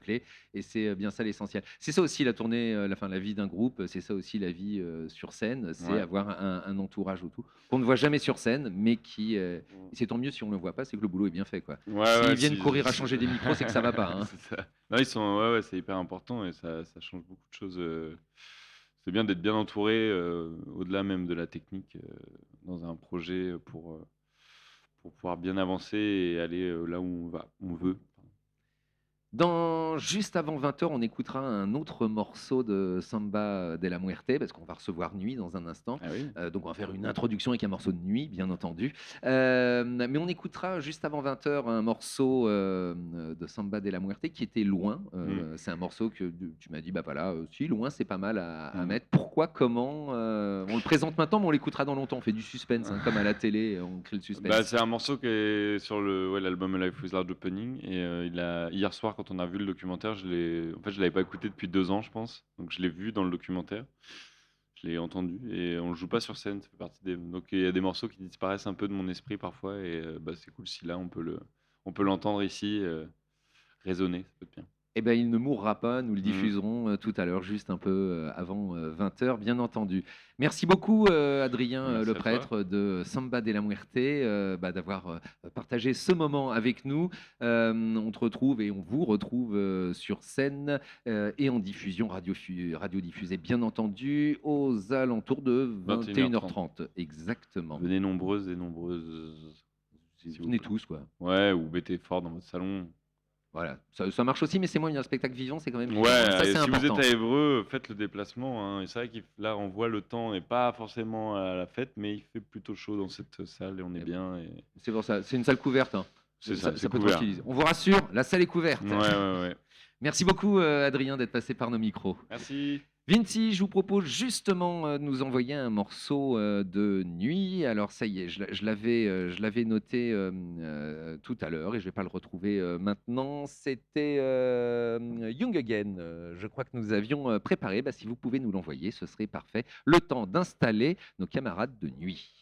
clés et c'est, bien ça l'essentiel. C'est ça aussi la tournée, la vie d'un groupe, c'est ça aussi la vie, sur scène, c'est Ouais. avoir un entourage autour qu'on ne voit jamais sur scène, mais qui, Mmh. c'est tant mieux si on ne le voit pas, c'est que le boulot est bien fait, quoi. Ouais, ouais, S'ils viennent si courir à changer des micros, c'est que ça va pas, hein. c'est ça. Non, ils sont ouais, ouais, c'est hyper important et ça change beaucoup de choses, c'est bien d'être bien entouré, au-delà même de la technique, dans un projet, pour pouvoir bien avancer et aller, là où on veut. Juste avant 20 h, on écoutera un autre morceau de Samba de la Muerte, parce qu'on va recevoir Nuit dans un instant. Ah oui? Donc on va faire une introduction avec un morceau de Nuit, bien entendu. Mais on écoutera juste avant 20 h un morceau, de Samba de la Muerte qui était Loin. Mmh. C'est un morceau que tu m'as dit: «Bah voilà, si Loin c'est pas mal à Mmh. mettre». Pourquoi? Comment? On le présente maintenant, mais on l'écoutera dans longtemps. On fait du suspense, hein, comme à la télé, on crée le Bah, suspense. c'est un morceau qui est sur l'album Life Without Opening et hier soir quand on a vu le documentaire, je l'avais pas écouté depuis 2 ans je pense, donc je l'ai vu dans le documentaire. Je l'ai entendu et on le joue pas sur scène, ça fait partie des donc il y a des morceaux qui disparaissent un peu de mon esprit parfois et bah, c'est cool si là on peut l'entendre ici, résonner, ça peut être bien. Eh ben, il ne mourra pas, nous le Mmh. diffuserons, tout à l'heure, juste un peu, avant, 20 h, bien entendu. Merci beaucoup, Adrien, Merci le à toi. prêtre de Samba de la Muerte, bah, d'avoir, partagé ce moment avec nous. On te retrouve et on vous retrouve, sur scène, et en diffusion radiodiffusée, bien entendu, aux alentours de 21h30. 21 h 30. Exactement. Venez nombreuses et nombreuses, s'il vous Venez plaît. tous, quoi. Ouais, ou mettez fort dans votre salon. Voilà, ça marche aussi, mais c'est moins bien. Le spectacle vivant, c'est quand même vivant. Ouais, Ça, et c'est si vous êtes important. à Évreux, faites le déplacement, hein. Et c'est vrai que là, on voit le temps n'est pas forcément à la fête, mais il fait plutôt chaud dans cette salle et on est Eh bien. Et... C'est pour ça. C'est une salle couverte, hein. C'est ça, c'est peut couvert. tranquilliser. On vous rassure, la salle est couverte. Ouais. Merci beaucoup, Adrien, d'être passé par nos micros. Merci. Vinci, je vous propose justement de nous envoyer un morceau de nuit. Alors ça y est, je l'avais noté tout à l'heure et je vais pas le retrouver maintenant. C'était Young Again. Je crois que nous avions préparé. Bah, si vous pouvez nous l'envoyer, ce serait parfait. Le temps d'installer nos camarades de nuit.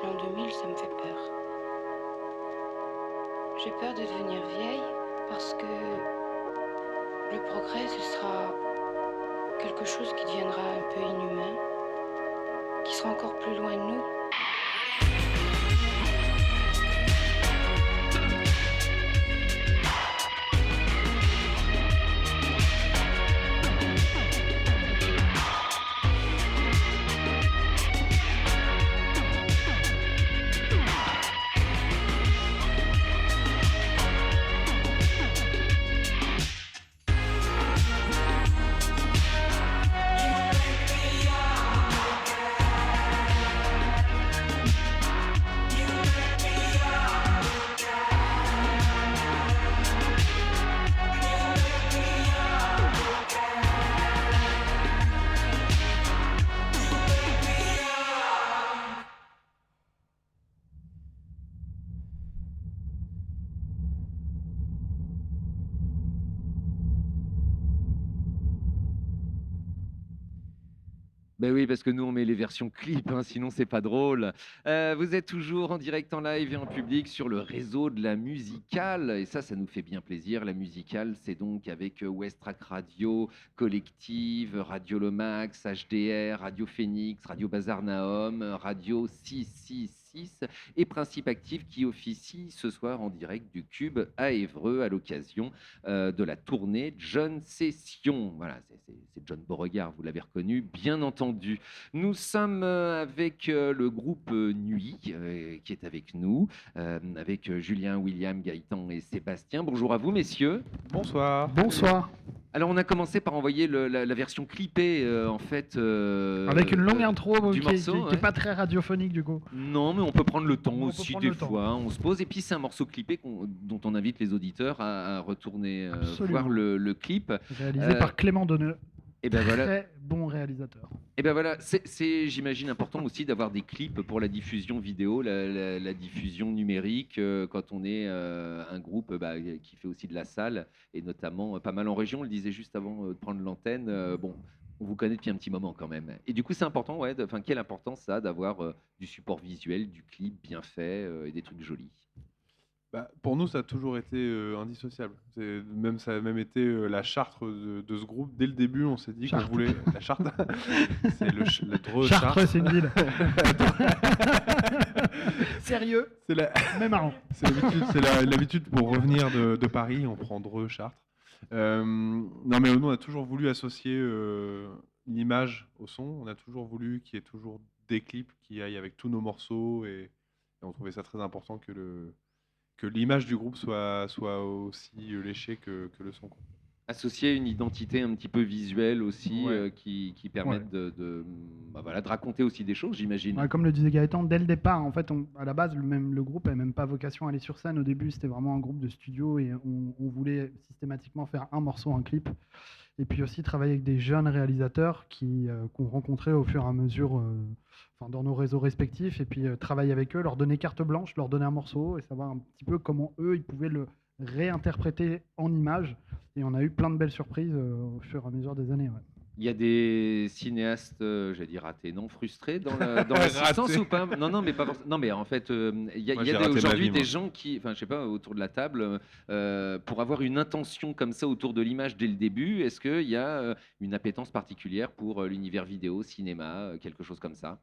L'an 2000, ça me fait peur. J'ai peur de devenir vieille parce que le progrès, ce sera quelque chose qui deviendra un peu inhumain, qui sera encore plus loin de nous. Ben oui, parce que nous, on met les versions clips, hein, sinon c'est pas drôle. Vous êtes toujours en direct, en live et en public sur le réseau de la musicale. Et ça nous fait bien plaisir. La musicale, c'est donc avec West Track Radio, Collective, Radio Lomax, HDR, Radio Phoenix, Radio Bazar Naum, Radio 666 et Principe Actif qui officie ce soir en direct du Cube à Évreux à l'occasion de la tournée John Session. Voilà, c'est John Beauregard, vous l'avez reconnu, bien entendu. Nous sommes avec le groupe Nuit qui est avec nous, avec Julien, William, Gaëtan et Sébastien. Bonjour à vous, messieurs. Bonsoir. Bonsoir. Alors, on a commencé par envoyer la version clippée, en fait. Avec une longue intro du qui morceau, est pas très radiophonique du coup. Non, mais on peut prendre le temps On peut aussi prendre des le temps. fois. Hein. On se pose et puis c'est un morceau clippé dont on invite les auditeurs à retourner Absolument. voir le clip. Réalisé par Clément Deneux. Et ben voilà. Très bon réalisateur. Et ben voilà, c'est j'imagine important aussi d'avoir des clips pour la diffusion vidéo, la diffusion numérique quand on est un groupe qui fait aussi de la salle et notamment pas mal en région. On le disait juste avant de prendre l'antenne. Bon, on vous connaît depuis un petit moment quand même. Et du coup, c'est important, ouais. Enfin, quelle importance ça d'avoir du support visuel, du clip bien fait et des trucs jolis. Pour nous, ça a toujours été indissociable. Ça a même été la charte de ce groupe. Dès le début, on s'est dit qu'on Chartres. voulait la charte. C'est le Dreux Chartres, Chartres. c'est une ville. Sérieux, C'est mais marrant. l'habitude pour revenir de Paris, on prend Dreux Chartres. Non, mais nous, on a toujours voulu associer l'image au son. On a toujours voulu qu'il y ait toujours des clips qui aillent avec tous nos morceaux et on trouvait ça très important que l'image du groupe soit aussi léchée que le son. Associer une identité un petit peu visuelle aussi Ouais. qui permette de raconter aussi des choses, j'imagine. Ouais, comme le disait Gaëtan, dès le départ, en fait, à la base, le groupe n'avait même pas vocation à aller sur scène. Au début, c'était vraiment un groupe de studio et on voulait systématiquement faire un morceau, un clip. Et puis aussi travailler avec des jeunes réalisateurs qu'on rencontrait au fur et à mesure dans nos réseaux respectifs. Et puis travailler avec eux, leur donner carte blanche, leur donner un morceau et savoir un petit peu comment eux, ils pouvaient le réinterpréter en images. Et on a eu plein de belles surprises au fur et à mesure des années. Ouais. Il y a des cinéastes, j'allais dire ratés, non frustrés dans l'assistance Ratés. ou pas? Non, mais pas forcément. Non, mais en fait, il y a, Moi, il y a j'ai raté ma aujourd'hui vie, des moi. gens qui, enfin, je sais pas, autour de la table, pour avoir une intention comme ça autour de l'image dès le début, est-ce qu'il y a une appétence particulière pour l'univers vidéo, cinéma, quelque chose comme ça?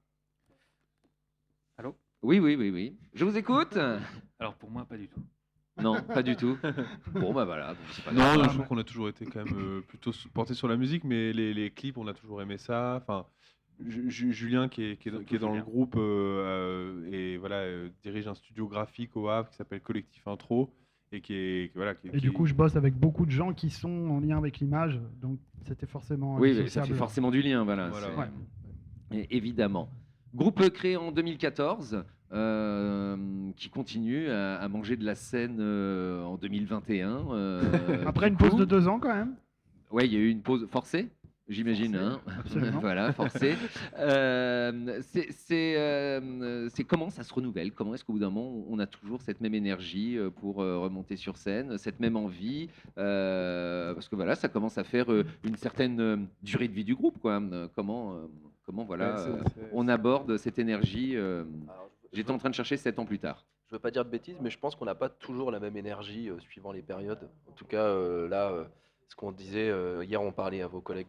Allô? Oui. Je vous écoute. Alors pour moi, pas du tout. Non, pas du tout. Bon, bah voilà, bon, c'est pas Non, grave. je trouve qu'on a toujours été quand même plutôt porté sur la musique, mais les clips, on a toujours aimé ça. Enfin, Julien qui est dans le groupe et voilà dirige un studio graphique au Havre qui s'appelle Collectif Intro et Du coup, je bosse avec beaucoup de gens qui sont en lien avec l'image, donc c'était forcément Oui, mais ça indissociable. fait forcément du lien, voilà. Voilà. Évidemment. Groupe créé en 2014, qui continue à manger de la scène en 2021. Après du une pause coup. de 2 ans quand même. Ouais, il y a eu une pause forcée, j'imagine. Forcée, Hein. absolument. Voilà, forcée. C'est comment ça se renouvelle? Comment est-ce qu'au bout d'un moment, on a toujours cette même énergie pour remonter sur scène, cette même envie parce que voilà, ça commence à faire une certaine durée de vie du groupe, quoi. Comment voilà, on aborde cette énergie. J'étais en train de chercher 7 ans plus tard. Je veux pas dire de bêtises, mais je pense qu'on n'a pas toujours la même énergie suivant les périodes. En tout cas, ce qu'on disait hier, on parlait à vos collègues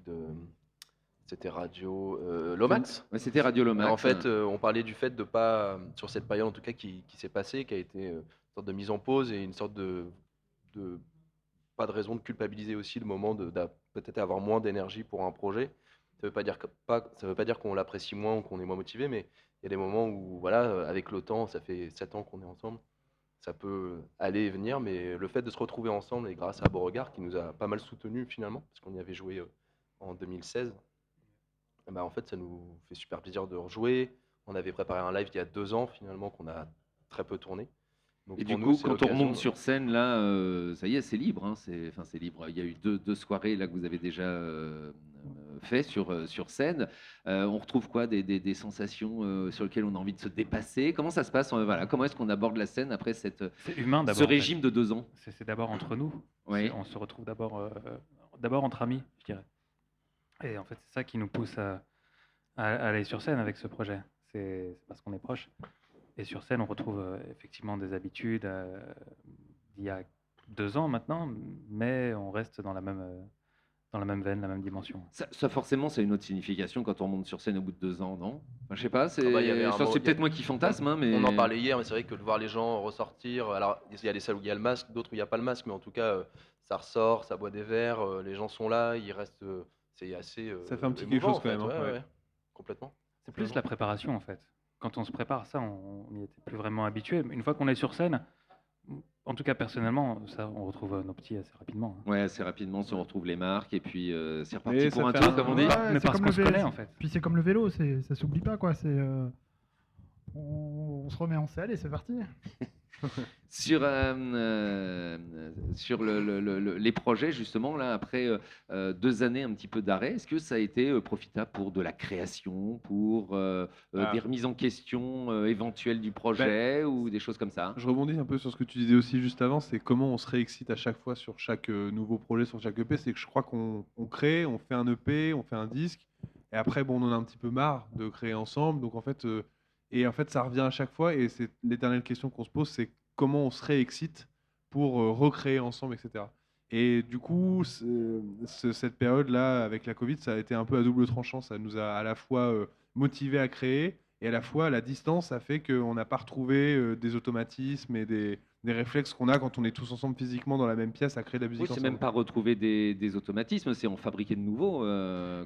c'était Radio Lomax. Ouais, c'était Radio Lomax. En fait, on parlait du fait de pas, sur cette période en tout cas qui s'est passée, qui a été une sorte de mise en pause et une sorte de pas de raison de culpabiliser aussi le moment de peut-être avoir moins d'énergie pour un projet. Ça veut pas dire qu'on l'apprécie moins ou qu'on est moins motivé, mais il y a des moments où, voilà, avec le temps, ça fait 7 ans qu'on est ensemble, ça peut aller et venir, mais le fait de se retrouver ensemble, et grâce à Beauregard, qui nous a pas mal soutenus finalement, parce qu'on y avait joué en 2016, en fait, ça nous fait super plaisir de rejouer. On avait préparé un live il y a 2 ans, finalement, qu'on a très peu tourné. Donc Et pour du nous, coup, c'est quand on l'occasion remonte de- sur scène, là, ça y est, c'est libre. Hein, c'est libre. Il y a eu deux soirées là que vous avez déjà fait sur scène. On retrouve quoi? Des sensations sur lesquelles on a envie de se dépasser. Comment ça se passe? Voilà, comment est-ce qu'on aborde la scène après C'est humain d'abord. ce en fait. régime de 2 ans? C'est d'abord entre nous. Oui. On se retrouve d'abord entre amis, je dirais. Et en fait, c'est ça qui nous pousse à aller sur scène avec ce projet. C'est parce qu'on est proche. Et sur scène, on retrouve effectivement des habitudes d'il y a 2 ans maintenant, mais on reste dans la même veine, la même dimension. Ça, forcément, c'est une autre signification quand on monte sur scène au bout de 2 ans, non? Enfin, je sais pas, Ah bah, il y avait un c'est moment- peut-être moi qui fantasme, hein, mais On en parlait hier, mais c'est vrai que de voir les gens ressortir, alors il y a des salles où il y a le masque, d'autres où il n'y a pas le masque, mais en tout cas, ça ressort, ça boit des verres, les gens sont là, ils restent. C'est assez. Ça fait un petit émouvant, quelque chose en quand fait, même, hein, ouais, ouais. ouais, complètement. C'est plus la préparation en fait. Quand on se prépare, ça, on n'y était plus vraiment habitué. Mais une fois qu'on est sur scène, en tout cas personnellement, ça, on retrouve nos petits assez rapidement. ouais, assez rapidement, si on retrouve les marques, et puis c'est Et reparti ça pour un fait tour, un- comme on dit. Ouais, Mais c'est parce comme qu'on le se vélo. connaît en fait. Puis c'est comme le vélo, ça s'oublie pas, quoi. On se remet en selle et c'est parti. Sur les projets, justement, là, après 2 années un petit peu d'arrêt, est-ce que ça a été profitable pour de la création, pour des remises en question éventuelles du projet ou des choses comme ça? Je rebondis un peu sur ce que tu disais aussi juste avant, c'est comment on se réexcite à chaque fois sur chaque nouveau projet, sur chaque EP. C'est que je crois qu'on crée, on fait un EP, on fait un disque, et après, bon, on en a un petit peu marre de créer ensemble. Donc en fait, ça revient à chaque fois, et c'est l'éternelle question qu'on se pose, c'est comment on se réexcite pour recréer ensemble, etc. Et du coup, cette période-là, avec la Covid, ça a été un peu à double tranchant. Ça nous a à la fois motivés à créer, et à la fois, la distance a fait qu'on n'a pas retrouvé des automatismes et des réflexes qu'on a quand on est tous ensemble physiquement dans la même pièce à créer de la musique Oui, c'est ensemble. même pas retrouver des automatismes, c'est en fabriquer de nouveaux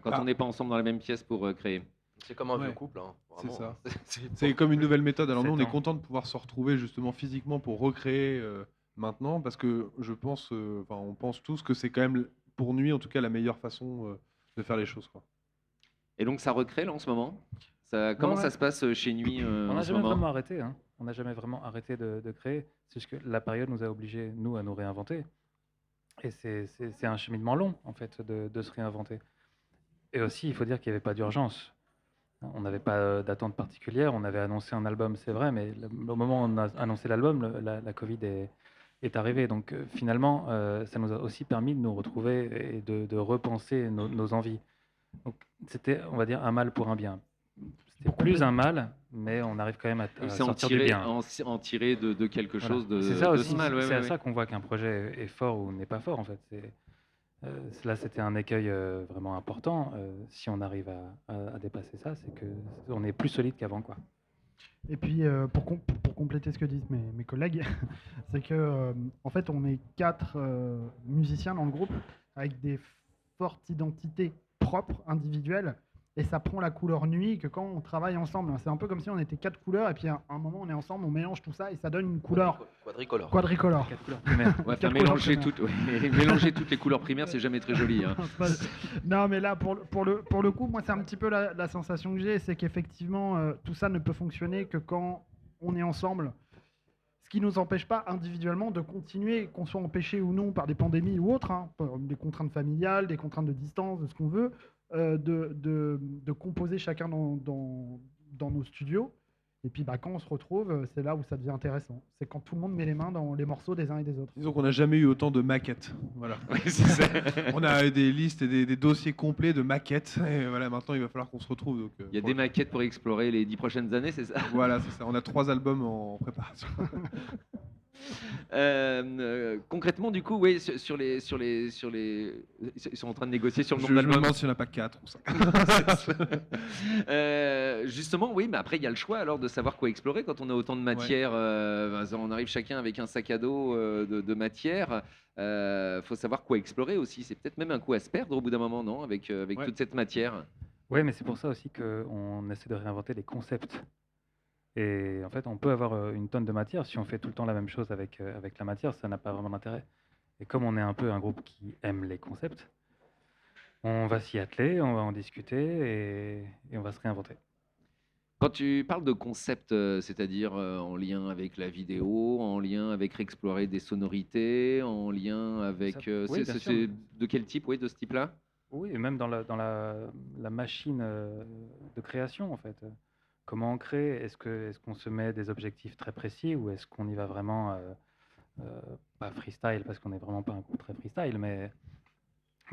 quand Ah. on n'est pas ensemble dans la même pièce pour créer. C'est comme un vieux Ouais. couple, hein, C'est vraiment, ça. hein. C'est- C'est comme une nouvelle méthode. Alors nous, on 7 est ans. content de pouvoir se retrouver justement physiquement pour recréer maintenant, parce que je pense, on pense tous que c'est quand même, pour Nuit en tout cas, la meilleure façon de faire les choses, quoi. Et donc ça recrée là en ce moment? Comment Ouais. ça se passe chez Nuit On en n'a ce jamais moment? vraiment arrêté. Hein. On n'a jamais vraiment arrêté de créer. C'est juste que la période nous a obligés, nous, à nous réinventer. Et c'est un cheminement long, en fait, de se réinventer. Et aussi, il faut dire qu'il n'y avait pas d'urgence. On n'avait pas d'attente particulière. On avait annoncé un album, c'est vrai, mais au moment où on a annoncé l'album, la Covid est arrivée. Donc finalement, ça nous a aussi permis de nous retrouver et de repenser nos envies. Donc c'était, on va dire, un mal pour un bien. C'était plus un mal, mais on arrive quand même à C'est en sortir du tirer, bien. en tirer de quelque Voilà. chose de, C'est ça de aussi, ce mal. ouais, c'est ouais, à ouais. ça qu'on voit qu'un projet est fort ou n'est pas fort en fait. Là, c'était un écueil vraiment important. Si on arrive à dépasser ça, c'est que on est plus solide qu'avant, quoi. Et puis, pour compléter ce que disent mes collègues, c'est que en fait, on est 4 musiciens dans le groupe avec des fortes identités propres, individuelles, et ça prend la couleur nuit que quand on travaille ensemble. C'est un peu comme si on était 4 couleurs, et puis à un moment, on est ensemble, on mélange tout ça, et ça donne une couleur Quadricolore. quadricolore. 4 couleurs primaires. Ouais, enfin, Quatre couleurs mélanger, primaires. mélanger toutes les couleurs primaires, c'est jamais très joli. Hein. Non, mais là, pour le coup, moi, c'est un petit peu la sensation que j'ai, c'est qu'effectivement, tout ça ne peut fonctionner que quand on est ensemble. Ce qui ne nous empêche pas individuellement de continuer, qu'on soit empêché ou non par des pandémies ou autres, hein, par des contraintes familiales, des contraintes de distance, de ce qu'on veut, de composer chacun dans nos studios. Et puis quand on se retrouve, c'est là où ça devient intéressant. C'est quand tout le monde met les mains dans les morceaux des uns et des autres. Disons qu'on n'a jamais eu autant de maquettes. Voilà. Ouais, c'est ça. On a des listes et des dossiers complets de maquettes. Et voilà, maintenant, il va falloir qu'on se retrouve. Donc, Il y a des maquettes pour explorer les 10 prochaines années, c'est ça? Voilà, c'est ça. On a 3 albums en préparation. Concrètement, du coup, oui, sur les, ils sont en train de négocier sur le Je nombre me d'albums. demande s'il n'y en a pas 4 ou 5. Justement, oui, mais après, il y a le choix alors de savoir quoi explorer quand on a autant de matière. On arrive chacun avec un sac à dos de matière. Faut savoir quoi explorer aussi. C'est peut-être même un coup à se perdre au bout d'un moment, non? Avec Ouais. toute cette matière. Oui, mais c'est pour ça aussi qu'on essaie de réinventer les concepts. Et en fait, on peut avoir une tonne de matière. Si on fait tout le temps la même chose avec la matière, ça n'a pas vraiment d'intérêt. Et comme on est un peu un groupe qui aime les concepts, on va s'y atteler, on va en discuter et on va se réinventer. Quand tu parles de concept, c'est-à-dire en lien avec la vidéo, en lien avec réexplorer des sonorités, en lien avec... oui, bien sûr. c'est de quel type, oui, de ce type-là? Oui, et même dans la machine de création, en fait. Comment on crée? Est-ce qu'on se met des objectifs très précis ou est-ce qu'on y va vraiment, pas freestyle, parce qu'on n'est vraiment pas un groupe très freestyle,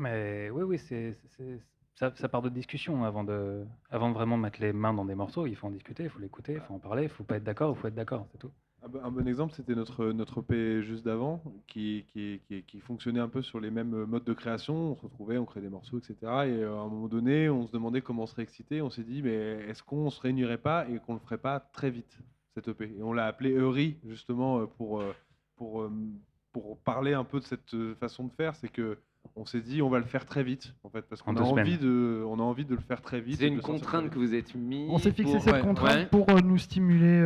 mais oui, c'est ça part de discussion avant de vraiment mettre les mains dans des morceaux. Il faut en discuter, il faut l'écouter, il faut en parler. Il faut pas être d'accord, il faut être d'accord, c'est tout. Un bon exemple, c'était notre EP juste d'avant, qui fonctionnait un peu sur les mêmes modes de création. On se retrouvait, on créait des morceaux, etc. Et à un moment donné, on se demandait comment on serait excité. On s'est dit, mais est-ce qu'on se réunirait pas et qu'on le ferait pas très vite, cet EP? Et on l'a appelé Eury, justement, pour, pour parler un peu de cette façon de faire. C'est que on s'est dit, on va le faire très vite, en fait, parce qu'on En a 2 envie on a envie de le faire très vite. C'est et une de sortir contrainte très que vite. vous êtes mis. On s'est fixé pour- cette ouais, contrainte ouais. pour nous stimuler.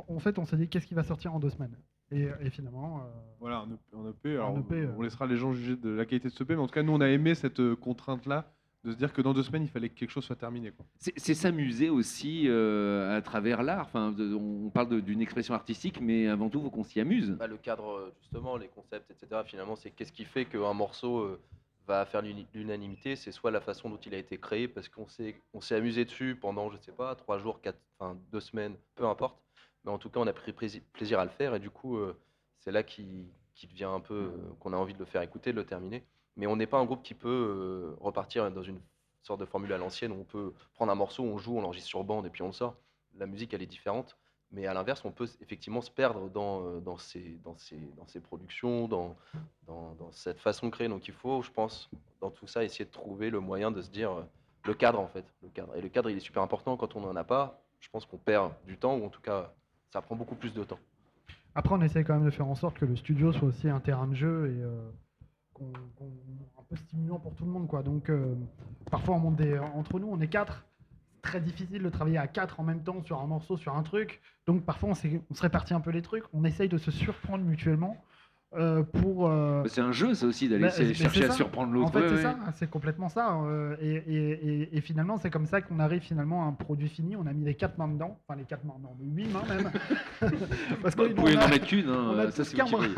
En fait, on s'est dit qu'est-ce qui va sortir en 2 semaines. Et finalement, Voilà, un EP. Alors, EP, on laissera les gens juger de la qualité de ce EP, mais en tout cas, nous, on a aimé cette contrainte-là de se dire que dans 2 semaines, il fallait que quelque chose soit terminé, quoi. C'est s'amuser aussi à travers l'art. Enfin, on parle d'une expression artistique, mais avant tout, faut qu'on s'y amuse. Bah, le cadre, justement, les concepts, etc. Finalement, c'est qu'est-ce qui fait qu'un morceau va faire l'unanimité. C'est soit la façon dont il a été créé, parce qu'on s'est amusé dessus pendant, je sais pas, 3 jours, 2 semaines, peu importe. Mais en tout cas, on a pris plaisir à le faire. Et du coup, c'est là qui devient un peu qu'on a envie de le faire écouter, de le terminer. Mais on n'est pas un groupe qui peut repartir dans une sorte de formule à l'ancienne où on peut prendre un morceau, on joue, on l'enregistre sur bande et puis on le sort. La musique, elle est différente. Mais à l'inverse, on peut effectivement se perdre dans ces productions, dans cette façon de créer. Donc il faut, je pense, dans tout ça, essayer de trouver le moyen de se dire le cadre, en fait. Le cadre. Et le cadre, il est super important. Quand on n'en a pas, je pense qu'on perd du temps, ou en tout cas, ça prend beaucoup plus de temps. après, on essaie quand même de faire en sorte que le studio soit aussi un terrain de jeu et un peu stimulant pour tout le monde, quoi. Donc, parfois, entre nous, on est 4. C'est très difficile de travailler à 4 en même temps sur un morceau, sur un truc. Donc, parfois, on se répartit un peu les trucs. On essaye de se surprendre mutuellement pour. C'est un jeu, ça aussi, d'aller Bah, mais chercher c'est à ça. surprendre En l'autre. fait, Ouais, c'est ouais. ça, c'est complètement ça. Et finalement, c'est comme ça qu'on arrive finalement à un produit fini. On a mis les 4 mains dedans, enfin les 4 mains, non, les 8 mains même. Parce Vous pouvez n'en mettre qu'une, on a hein, ça tous c'est vous qui qu'un voyez.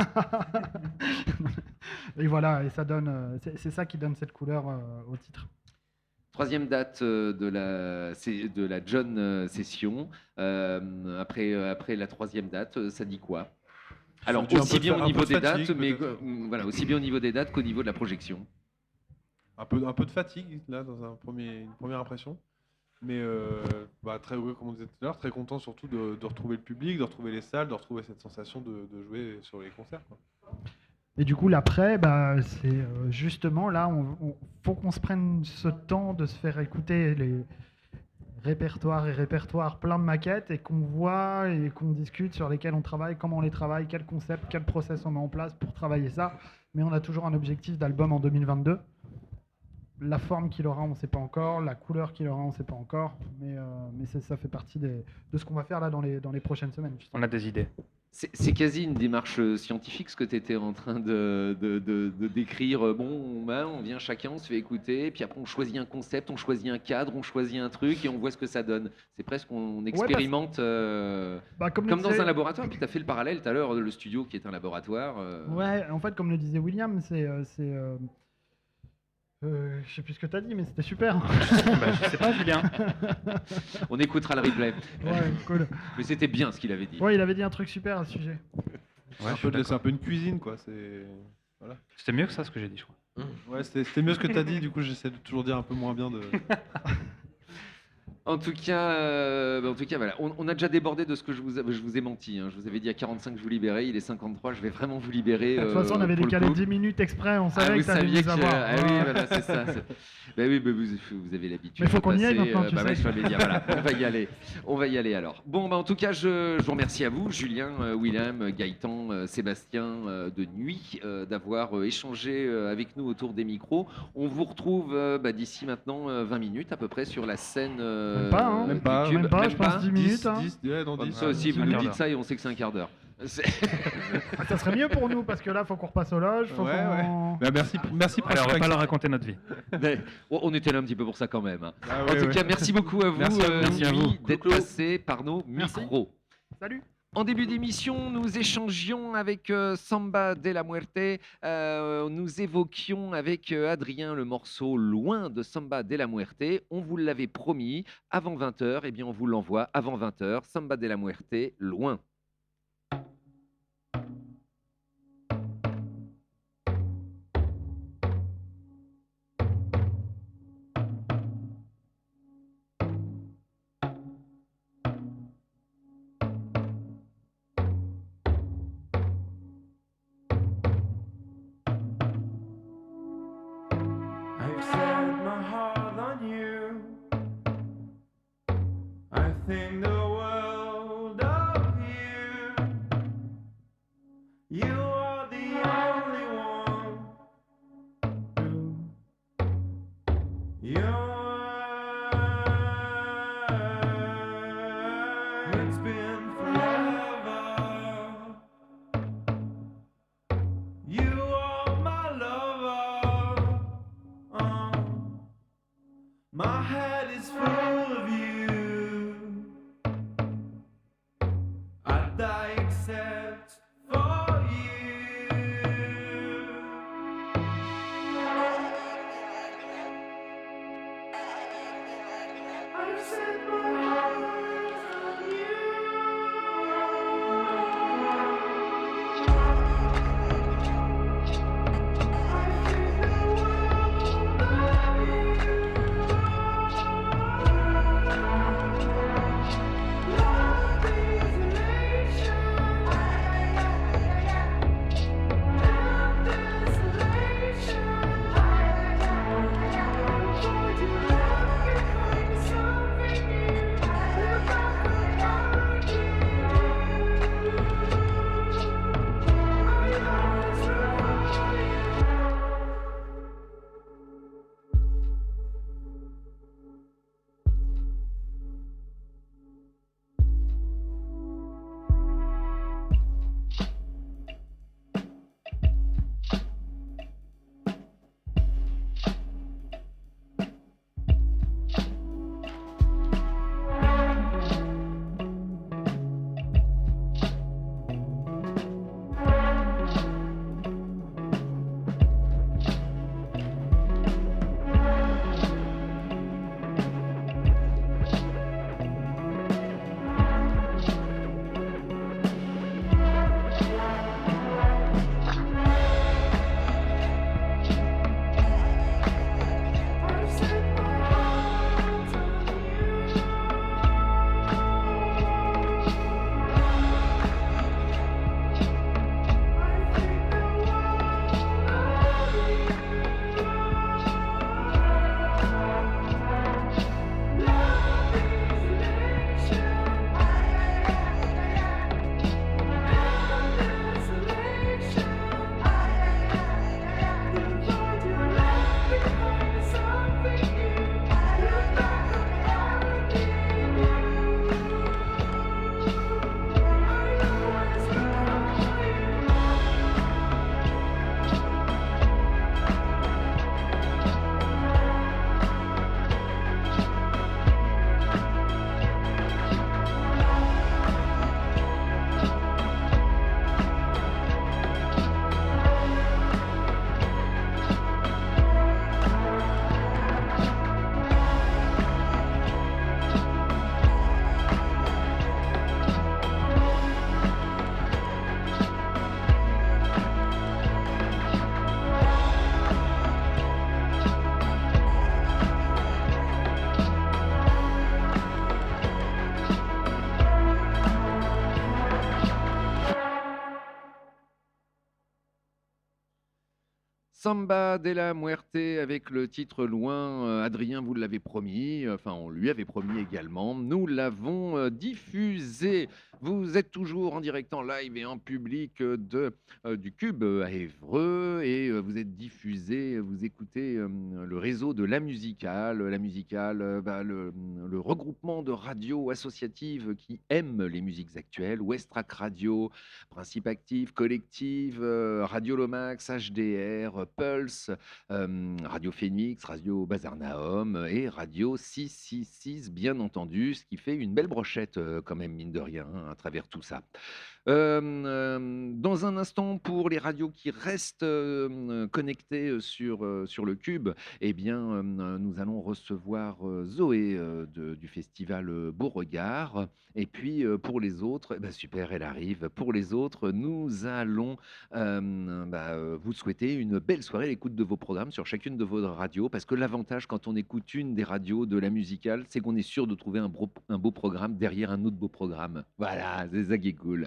Et voilà, et ça donne, c'est ça qui donne cette couleur au titre. Troisième date de la John Session. Après la troisième date, ça dit quoi? Alors Ça dit un aussi peu de bien fa- au un niveau peu de des fatigue, dates, mais peut-être. voilà, aussi bien au niveau des dates qu'au niveau de la projection. Un peu de fatigue, là, dans une première impression. Mais très, ouais, comme on disait tout à l'heure, très content surtout de retrouver le public, de retrouver les salles, de retrouver cette sensation de jouer sur les concerts, quoi. Et du coup, l'après, c'est justement là, faut qu'on se prenne ce temps de se faire écouter les répertoires, plein de maquettes, et qu'on voit et qu'on discute sur lesquels on travaille, comment on les travaille, quel concept, quel process on met en place pour travailler ça. Mais on a toujours un objectif d'album en 2022. La forme qu'il aura, on ne sait pas encore. La couleur qu'il aura, on ne sait pas encore. Mais ça fait partie de ce qu'on va faire là dans les prochaines semaines. On a des idées. C'est quasi une démarche scientifique ce que tu étais en train de décrire. Bon, on vient chacun, on se fait écouter, puis après on choisit un concept, on choisit un cadre, on choisit un truc et on voit ce que ça donne. C'est presque on expérimente comme comme dans disait- un laboratoire. Puis tu as fait le parallèle tout à l'heure, le studio qui est un laboratoire. Ouais, en fait, comme le disait William, je sais plus ce que tu as dit, mais c'était super. Je sais pas, Julien. On écoutera le replay. Ouais, cool. Mais c'était bien ce qu'il avait dit. Ouais, il avait dit un truc super à ce sujet. C'est un peu une cuisine, quoi. Voilà. C'était mieux que ça, ce que j'ai dit, je crois. Ouais, c'était mieux ce que tu as dit, du coup, j'essaie de toujours dire un peu moins bien de. En tout cas, voilà. On a déjà débordé de ce que je vous ai menti. Hein. Je vous avais dit à 45 que je vous libérais, il est 53, je vais vraiment vous libérer. De toute façon, on avait pour le décalé coup. 10 minutes exprès, on savait vous que ça allait saviez nous avoir. Ah oui, voilà, c'est ça. Oui, vous avez l'habitude. Mais faut de qu'on y aille passer, maintenant, tu ouais, sais. je l'avais dit, voilà, on va y aller alors. Bon, en tout cas, je vous remercie à vous, Julien, William, Gaëtan, Sébastien de Nuit, d'avoir échangé avec nous autour des micros. On vous retrouve d'ici maintenant 20 minutes à peu près sur la scène Même pas, hein. du Même pas, Cube. Même pas, Même je pense 10 minutes. Hein. 10, ouais, dans Comme 10. ça aussi, vous un nous quart dites d'heure. ça et on sait que c'est un quart d'heure. Ça serait mieux pour nous, parce que là, faut qu'on repasse au loge. Faut Ouais, qu'on... Bah, merci Alors, on va Principac. pas leur raconter notre vie. Mais, on était là un petit peu pour ça quand même. Hein. Ah En ouais, tout ouais. cas, merci beaucoup à vous, Merci à vous. Merci à Nuit, vous. d'être passé par nos Merci. micros. Salut. En début d'émission, nous échangions avec Samba de la Muerte. Nous évoquions avec Adrien le morceau Loin de Samba de la Muerte. On vous l'avait promis avant 20h. Eh bien, on vous l'envoie avant 20h. Samba de la Muerte, Loin. think the world of you. You are the only one. It's been forever. You are my lover. My head is full of you. I'd die except for you. I've set my heart on you. I think the world of you. Love isolation and desolation. Avoid your love behind something new. Look back around you. I always remember you. I've set my heart on you. I think the world of you. Love isolation and desolation. Avoid your love behind something new. Look back around you. I always remember you. Samba de la Muerte avec le titre Loin. Adrien, vous l'avez promis, enfin on lui avait promis également. Nous l'avons diffusé. Vous êtes toujours en direct, en live et en public du Cube à Évreux et vous êtes diffusé, vous écoutez le réseau de La Musicale. La Musicale, le regroupement de radios associatives qui aiment les musiques actuelles. Westrack Radio, Principe Actif, Collective, Radio Lomax, HDR, Pulse, Radio Phoenix, Radio Bazar Nahom et Radio 666, bien entendu, ce qui fait une belle brochette quand même, mine de rien, à travers tout ça. Dans un instant, pour les radios qui restent connectées sur le Cube, eh bien, nous allons recevoir Zoé du festival Beauregard. Et puis, pour les autres, super, elle arrive. Pour les autres, nous allons vous souhaiter une belle soirée à l'écoute de vos programmes sur chacune de vos radios. Parce que l'avantage, quand on écoute une des radios de La Musicale, c'est qu'on est sûr de trouver un beau programme derrière un autre beau programme. Voilà, c'est ça qui est cool.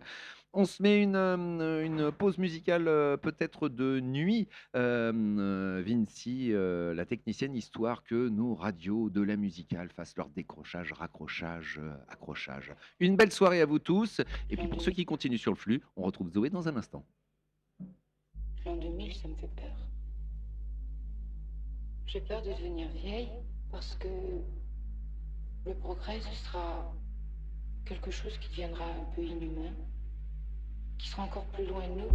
On se met une pause musicale peut-être de nuit, Vinci, la technicienne, histoire que nos radios de la musicale fassent leur décrochage, raccrochage, accrochage. Une belle soirée à vous tous. Et puis pour ceux qui continuent sur le flux, on retrouve Zoé dans un instant. L'an 2000, ça me fait peur. J'ai peur de devenir vieille parce que le progrès, ce sera quelque chose qui deviendra un peu inhumain, qui sera encore plus loin de nous.